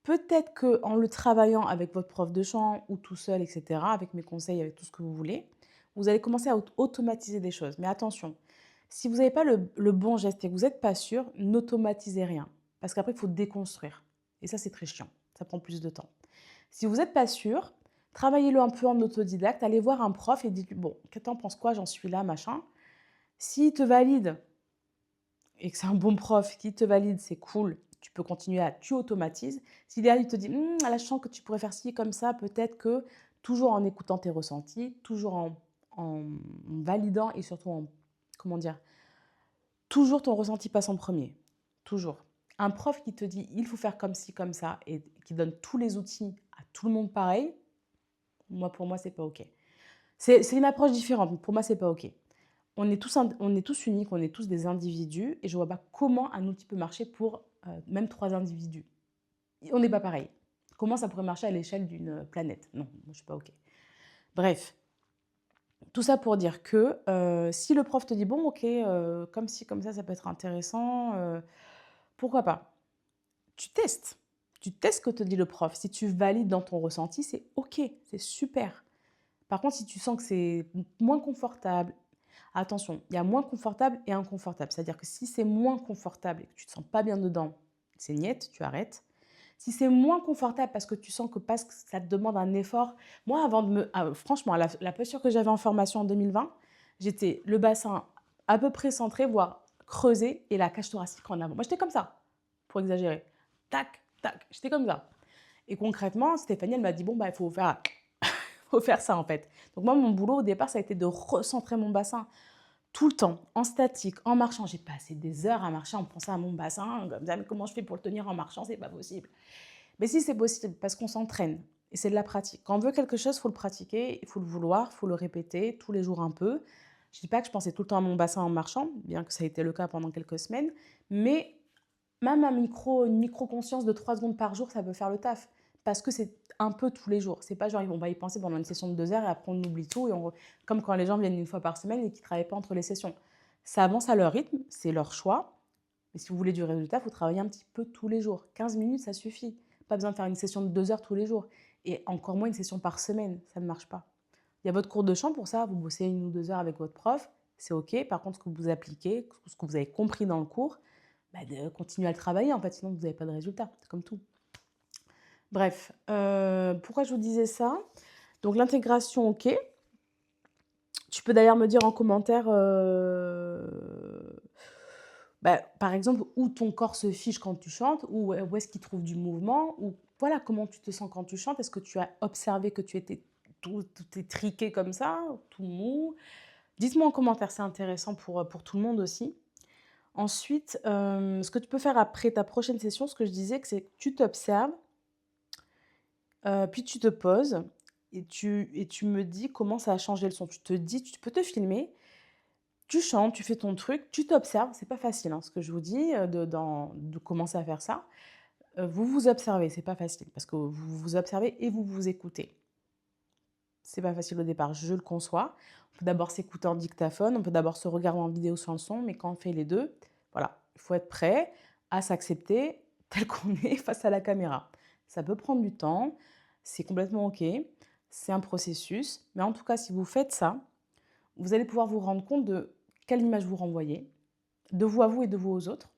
Peut-être qu'en le travaillant avec votre prof de chant ou tout seul, etc., avec mes conseils, avec tout ce que vous voulez, vous allez commencer à automatiser des choses. Mais attention, si vous n'avez pas le bon geste et que vous n'êtes pas sûr, n'automatisez rien. Parce qu'après, il faut déconstruire. Et ça, c'est très chiant. Ça prend plus de temps. Si vous n'êtes pas sûr, travaillez-le un peu en autodidacte. Allez voir un prof et dites-lui, bon, t'en penses quoi? J'en suis là, machin. S'il te valide et que c'est un bon prof qui te valide, c'est cool, tu peux continuer tu automatises. Si derrière il te dit, là je sens que tu pourrais faire ci comme ça, peut-être que toujours en écoutant tes ressentis, toujours en validant et surtout en, comment dire, toujours ton ressenti passe en premier. Toujours. Un prof qui te dit, il faut faire comme ci, comme ça, et qui donne tous les outils à tout le monde pareil, pour moi, c'est pas OK. C'est une approche différente, mais pour moi, c'est pas OK. On est tous uniques, on est tous des individus et je ne vois pas comment un outil peut marcher pour même 3 individus. On n'est pas pareil. Comment ça pourrait marcher à l'échelle d'une planète? Non, moi, je ne suis pas OK. Bref, tout ça pour dire que si le prof te dit, bon, OK, comme ci, comme ça peut être intéressant, pourquoi pas? Tu testes. Tu testes ce que te dit le prof. Si tu valides dans ton ressenti, c'est OK, c'est super. Par contre, si tu sens que c'est moins confortable, attention, il y a moins confortable et inconfortable. C'est-à-dire que si c'est moins confortable et que tu ne te sens pas bien dedans, c'est niette, tu arrêtes. Si c'est moins confortable parce que tu sens que parce que ça te demande un effort, moi, avant de franchement, la posture que j'avais en formation en 2020, j'étais le bassin à peu près centré, voire creusé, et la cage thoracique en avant. Moi, j'étais comme ça, pour exagérer. Tac, tac, j'étais comme ça. Et concrètement, Stéphanie, elle m'a dit, bon, bah, il faut faire ça en fait. Donc moi, mon boulot au départ, ça a été de recentrer mon bassin tout le temps, en statique, en marchant. J'ai passé des heures à marcher en pensant à mon bassin. Comme ça, mais comment je fais pour le tenir en marchant? C'est pas possible. Mais si, c'est possible parce qu'on s'entraîne et c'est de la pratique. Quand on veut quelque chose, il faut le pratiquer, il faut le vouloir, il faut le répéter tous les jours un peu. Je ne dis pas que je pensais tout le temps à mon bassin en marchant, bien que ça ait été le cas pendant quelques semaines, mais même une micro-conscience de 3 secondes par jour, ça peut faire le taf. Parce que c'est un peu tous les jours. C'est pas genre, on va y penser pendant une session de 2 heures et après on oublie tout. Comme quand les gens viennent une fois par semaine et qui ne travaillent pas entre les sessions. Ça avance à leur rythme, c'est leur choix. Mais si vous voulez du résultat, il faut travailler un petit peu tous les jours. 15 minutes, ça suffit. Pas besoin de faire une session de 2 heures tous les jours. Et encore moins une session par semaine, ça ne marche pas. Il y a votre cours de chant pour ça, vous bossez 1 ou 2 heures avec votre prof, c'est OK. Par contre, ce que vous appliquez, ce que vous avez compris dans le cours, de continuer à le travailler, en fait, sinon vous n'avez pas de résultat. C'est comme tout. Bref, pourquoi je vous disais ça? Donc l'intégration, OK. Tu peux d'ailleurs me dire en commentaire, par exemple, où ton corps se fiche quand tu chantes, où est-ce qu'il trouve du mouvement, ou voilà, comment tu te sens quand tu chantes. Est-ce que tu as observé que tu étais tout étriqué comme ça, tout mou? Dites-moi en commentaire, c'est intéressant pour tout le monde aussi. Ensuite, ce que tu peux faire après ta prochaine session, ce que je disais, c'est que tu t'observes, puis tu te poses et tu me dis comment ça a changé le son. Tu te dis tu peux te filmer, tu chantes, tu fais ton truc, tu t'observes. C'est pas facile, hein, ce que je vous dis, de commencer à faire ça. Vous vous observez, c'est pas facile parce que vous vous observez et vous vous écoutez. C'est pas facile au départ, je le conçois. On peut d'abord s'écouter en dictaphone, on peut d'abord se regarder en vidéo sans le son, mais quand on fait les 2, voilà, il faut être prêt à s'accepter tel qu'on est face à la caméra. Ça peut prendre du temps, c'est complètement OK, c'est un processus, mais en tout cas, si vous faites ça, vous allez pouvoir vous rendre compte de quelle image vous renvoyez, de vous à vous et de vous aux autres.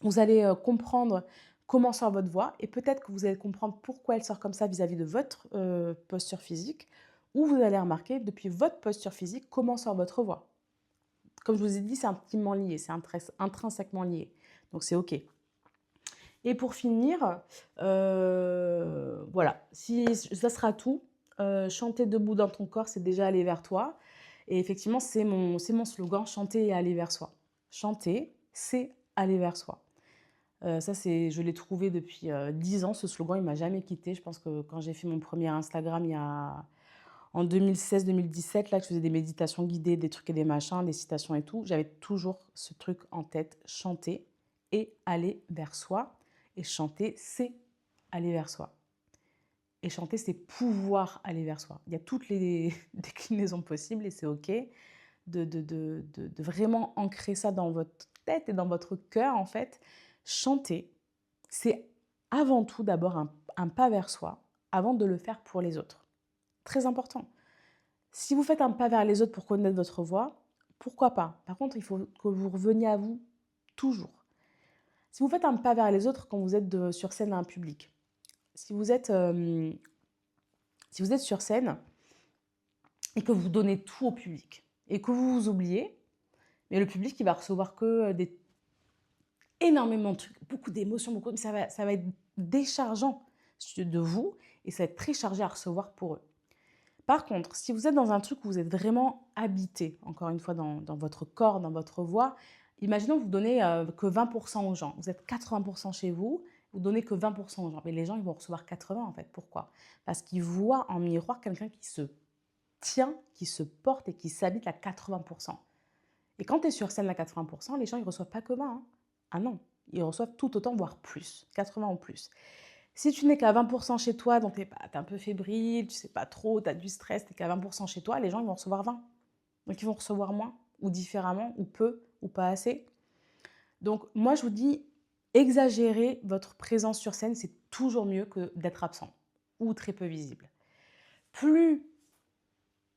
Vous allez, comprendre comment sort votre voix et peut-être que vous allez comprendre pourquoi elle sort comme ça vis-à-vis de votre, posture physique, ou vous allez remarquer depuis votre posture physique comment sort votre voix. Comme je vous ai dit, c'est intimement lié, c'est intrinsèquement lié, donc c'est OK. Et pour finir, voilà, si ça sera tout. Chanter debout dans ton corps, c'est déjà aller vers toi et effectivement, c'est mon slogan: chanter et aller vers soi. Chanter, c'est aller vers soi. Ça, je l'ai trouvé depuis 10 ans, ce slogan, il m'a jamais quitté. Je pense que quand j'ai fait mon premier Instagram, en 2016-2017, là, que je faisais des méditations guidées, des trucs et des machins, des citations et tout, j'avais toujours ce truc en tête: chanter et aller vers soi. Et chanter, c'est aller vers soi. Et chanter, c'est pouvoir aller vers soi. Il y a toutes les déclinaisons possibles et c'est OK de vraiment ancrer ça dans votre tête et dans votre cœur, en fait. Chanter, c'est avant tout d'abord un pas vers soi, avant de le faire pour les autres. Très important. Si vous faites un pas vers les autres pour connaître votre voix, pourquoi pas? Par contre, il faut que vous reveniez à vous toujours. Si vous faites un pas vers les autres quand vous êtes sur scène à un public, si vous êtes sur scène et que vous donnez tout au public et que vous vous oubliez, mais le public, il va recevoir que énormément de trucs, beaucoup d'émotions, ça va être déchargeant de vous et ça va être très chargé à recevoir pour eux. Par contre, si vous êtes dans un truc où vous êtes vraiment habité, encore une fois, dans votre corps, dans votre voix, imaginons que vous donnez que 20% aux gens. Vous êtes 80% chez vous, vous donnez que 20% aux gens. Mais les gens, ils vont recevoir 80 en fait. Pourquoi? Parce qu'ils voient en miroir quelqu'un qui se tient, qui se porte et qui s'habite à 80%. Et quand tu es sur scène à 80%, les gens, ils ne reçoivent pas que 20. Hein. Ah non, ils reçoivent tout autant, voire plus, 80 ou plus. Si tu n'es qu'à 20% chez toi, donc tu es un peu fébrile, tu ne sais pas trop, tu as du stress, tu n'es qu'à 20% chez toi, les gens, ils vont recevoir 20. Donc, ils vont recevoir moins, ou différemment, ou peu, ou pas assez. Donc, moi, je vous dis, exagérer votre présence sur scène, c'est toujours mieux que d'être absent, ou très peu visible.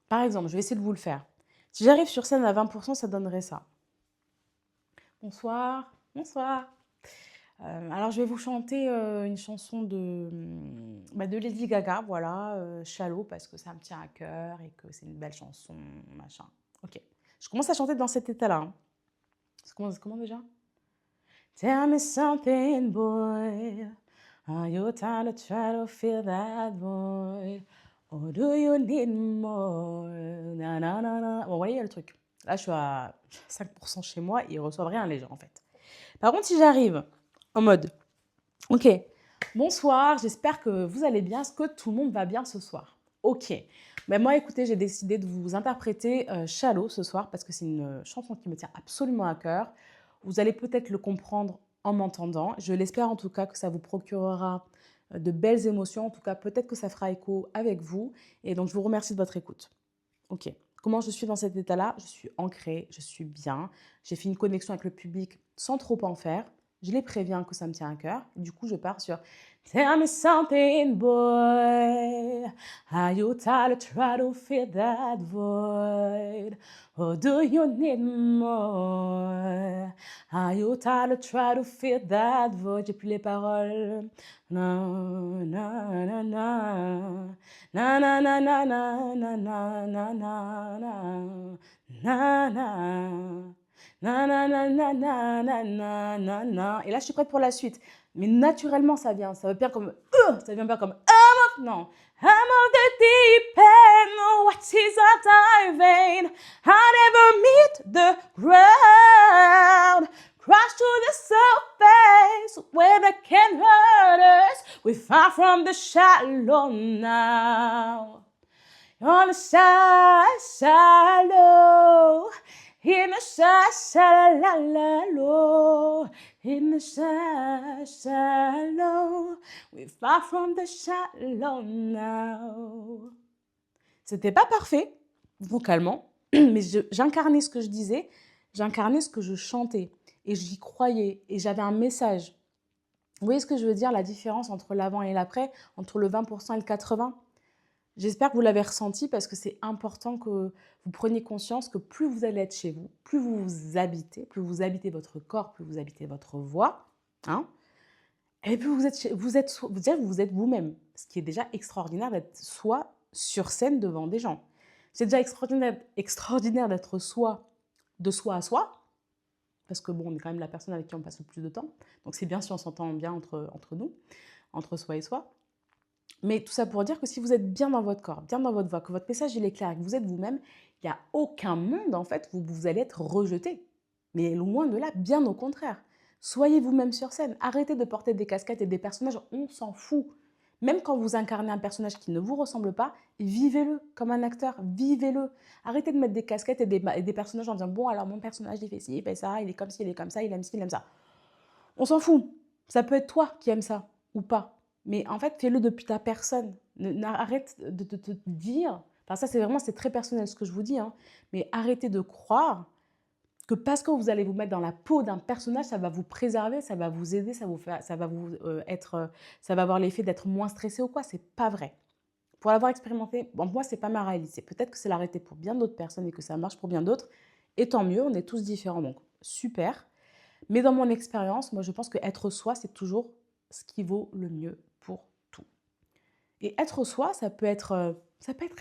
Par exemple, je vais essayer de vous le faire. Si j'arrive sur scène à 20%, ça donnerait ça. Bonsoir, bonsoir. Alors, je vais vous chanter une chanson de Lady Gaga, voilà, Shallow, parce que ça me tient à cœur et que c'est une belle chanson, machin. Ok. Je commence à chanter dans cet état-là. Hein. Ça commence comment déjà? Tell me something, boy. Are you tired to try to fill that void? Or do you need more? Na, na, na, na. Bon, vous voyez, il y a le truc. Là, je suis à 5% chez moi et ils reçoivent rien, les gens, en fait. Par contre, si j'arrive en mode, ok, bonsoir, j'espère que vous allez bien, est-ce que tout le monde va bien ce soir? Ok, ben moi écoutez, j'ai décidé de vous interpréter Shallow ce soir parce que c'est une chanson qui me tient absolument à cœur. Vous allez peut-être le comprendre en m'entendant, je l'espère en tout cas que ça vous procurera de belles émotions, en tout cas peut-être que ça fera écho avec vous et donc je vous remercie de votre écoute. Ok, comment je suis dans cet état-là? Je suis ancrée, je suis bien, j'ai fait une connexion avec le public sans trop en faire. Je les préviens que ça me tient à cœur. Du coup, je pars sur Tell me something, boy. Are you tired to try to fill that void? Or do you need more? Are you tired to try to fill that void? J'ai plus les paroles. No, no, no, no. Na, na, na, na, na, na, na, na, na, na, na. Na, na, na, na, na, na, na, na, na. Et là, je suis prête pour la suite. Mais naturellement, ça vient. Ça vient comme... ça vient pas comme... non. I'm of the deep end. What is a diving? I never meet the ground. Crash to the surface where they can hurt us. We find far from the shallow now. On the side, shallow. In the shallow. In the shallow. We're far from the shallow now. C'était pas parfait, vocalement, mais j'incarnais ce que je disais, j'incarnais ce que je chantais, et j'y croyais, et j'avais un message. Vous voyez ce que je veux dire, la différence entre l'avant et l'après, entre le 20% et le 80%? J'espère que vous l'avez ressenti parce que c'est important que vous preniez conscience que plus vous allez être chez vous, plus vous habitez votre corps, plus vous habitez votre voix, hein, et plus vous êtes vous-même, ce qui est déjà extraordinaire d'être soi sur scène devant des gens. C'est déjà extraordinaire d'être soi, de soi à soi, parce que bon, on est quand même la personne avec qui on passe le plus de temps, donc c'est bien si on s'entend bien entre nous, entre soi et soi. Mais tout ça pour dire que si vous êtes bien dans votre corps, bien dans votre voix, que votre message il est clair et que vous êtes vous-même, il n'y a aucun monde en fait où vous allez être rejeté. Mais loin de là, bien au contraire. Soyez vous-même sur scène. Arrêtez de porter des casquettes et des personnages, on s'en fout. Même quand vous incarnez un personnage qui ne vous ressemble pas, vivez-le comme un acteur, vivez-le. Arrêtez de mettre des casquettes et des personnages en disant « Bon, alors mon personnage, il fait ci, il fait ça, il est comme ci, il est comme ça, il aime ci, il aime ça. » On s'en fout. Ça peut être toi qui aimes ça ou pas. Mais en fait, fais-le depuis ta personne. Arrête de te dire, enfin ça c'est très personnel ce que je vous dis, hein, mais arrêtez de croire que parce que vous allez vous mettre dans la peau d'un personnage, ça va vous préserver, ça va vous aider, ça va avoir l'effet d'être moins stressé ou quoi. C'est pas vrai. Pour l'avoir expérimenté, bon, moi c'est pas ma réalité. Peut-être que c'est la réalité pour bien d'autres personnes et que ça marche pour bien d'autres. Et tant mieux, on est tous différents, donc super. Mais dans mon expérience, moi je pense que être soi, c'est toujours ce qui vaut le mieux pour tout. Et être soi, ça peut être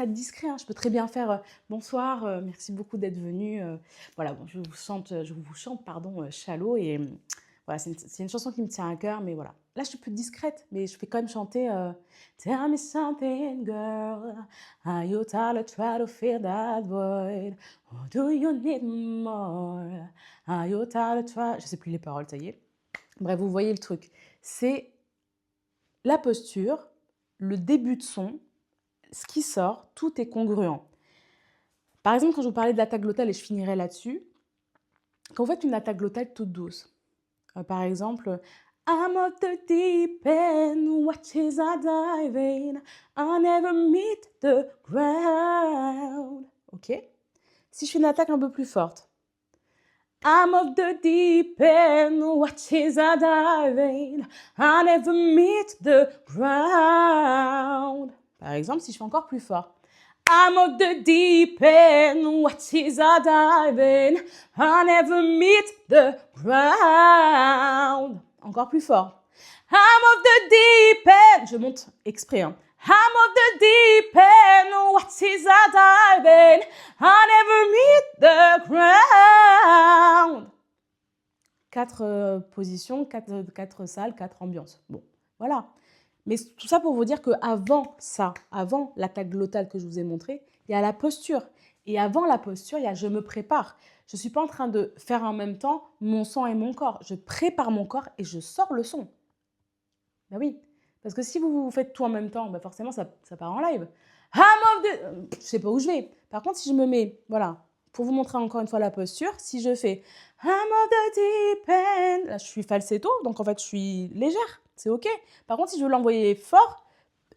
discret, hein. Je peux très bien faire bonsoir, merci beaucoup d'être venu. Voilà, bon, je vous chante, pardon, Shallow. Et voilà, c'est une chanson qui me tient à cœur, mais voilà. Là, je suis plus discrète, mais je fais quand même chanter Tell me something, girl. Are you tired of trying to fill that void? Or do you need more? Are you tired of trying... Je sais plus les paroles, ça y est. Bref, vous voyez le truc. C'est la posture, le début de son, ce qui sort, tout est congruent. Par exemple, quand je vous parlais de l'attaque glottale, et je finirai là-dessus, quand vous faites une attaque glottale toute douce, par exemple, I'm of the deep end, watches are diving, I never meet the ground. Ok? Si je fais une attaque un peu plus forte, I'm of the deep end, watches are diving, I never meet the ground. Par exemple, si je fais encore plus fort, I'm of the deep end, watches are diving, I never meet the ground. Encore plus fort. I'm of the deep end. Je monte exprès, hein. I'm of the deep end, watches are diving, I never meet the ground. 4 positions, 4 salles, 4 ambiances. Bon, voilà. Mais tout ça pour vous dire qu'avant ça, avant l'attaque glottale que je vous ai montrée, il y a la posture. Et avant la posture, il y a je me prépare. Je ne suis pas en train de faire en même temps mon son et mon corps. Je prépare mon corps et je sors le son. Ben oui, parce que si vous faites tout en même temps, ben forcément ça part en live. Je ne sais pas où je vais. Par contre, si je me mets, voilà, pour vous montrer encore une fois la posture, si je fais I'm of the deep end, là je suis falsetto, donc en fait je suis légère. C'est OK. Par contre, si je veux l'envoyer fort,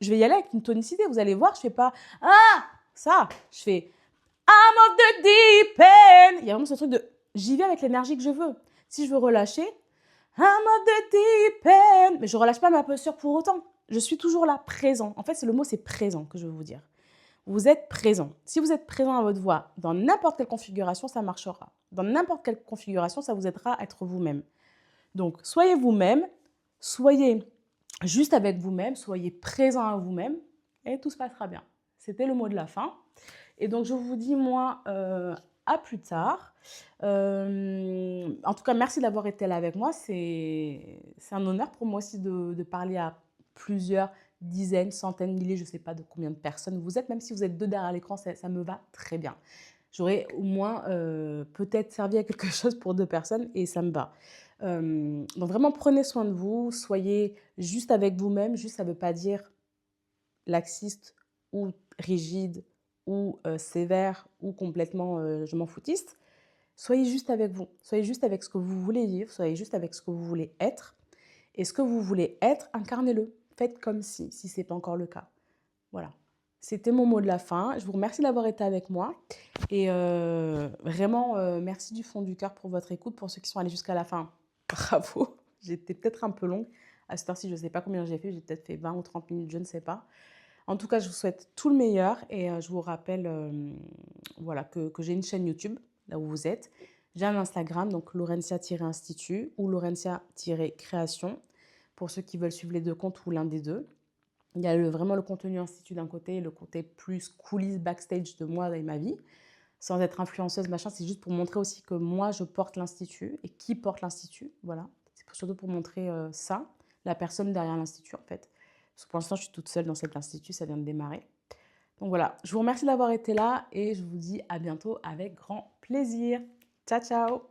je vais y aller avec une tonicité. Vous allez voir, je ne fais pas « Ah !» Ça, je fais « I'm of the deep end ». Il y a vraiment ce truc de « J'y vais avec l'énergie que je veux ». Si je veux relâcher « I'm of the deep end ». Mais je ne relâche pas ma posture pour autant. Je suis toujours là, présent. En fait, le mot, c'est présent que je veux vous dire. Vous êtes présent. Si vous êtes présent à votre voix, dans n'importe quelle configuration, ça marchera. Dans n'importe quelle configuration, ça vous aidera à être vous-même. Donc, soyez vous-même. Soyez juste avec vous-même, soyez présent à vous-même et tout se passera bien. C'était le mot de la fin. Et donc, je vous dis, moi, à plus tard. En tout cas, merci d'avoir été là avec moi. C'est un honneur pour moi aussi de parler à plusieurs dizaines, centaines, milliers, je ne sais pas de combien de personnes vous êtes. Même si vous êtes 2 derrière l'écran, ça me va très bien. J'aurais au moins peut-être servi à quelque chose pour 2 personnes et ça me va. Donc vraiment prenez soin de vous, soyez juste avec vous-même. Juste, ça ne veut pas dire laxiste ou rigide ou sévère ou complètement, je m'en foutiste. Soyez juste avec vous. Soyez juste avec ce que vous voulez vivre, soyez juste avec ce que vous voulez être et ce que vous voulez être, incarnez-le. Faites comme si ce n'est pas encore le cas. Voilà. C'était mon mot de la fin. Je vous remercie d'avoir été avec moi et vraiment, merci du fond du cœur pour votre écoute. Pour ceux qui sont allés jusqu'à la fin, bravo. J'étais peut-être un peu longue. À cette heure-ci, je ne sais pas combien j'ai fait. J'ai peut-être fait 20 ou 30 minutes, je ne sais pas. En tout cas, je vous souhaite tout le meilleur et je vous rappelle voilà, que j'ai une chaîne YouTube, là où vous êtes. J'ai un Instagram, donc Laurentia-Institut ou Laurentia-Création, pour ceux qui veulent suivre les deux comptes ou l'un des deux. Il y a vraiment le contenu institut d'un côté et le côté plus coulisses, backstage de moi et ma vie. Sans être influenceuse, machin, c'est juste pour montrer aussi que moi, je porte l'institut et qui porte l'institut. Voilà. C'est surtout pour montrer ça, la personne derrière l'institut en fait. Parce que pour l'instant, je suis toute seule dans cet institut, ça vient de démarrer. Donc voilà, je vous remercie d'avoir été là et je vous dis à bientôt avec grand plaisir. Ciao, ciao!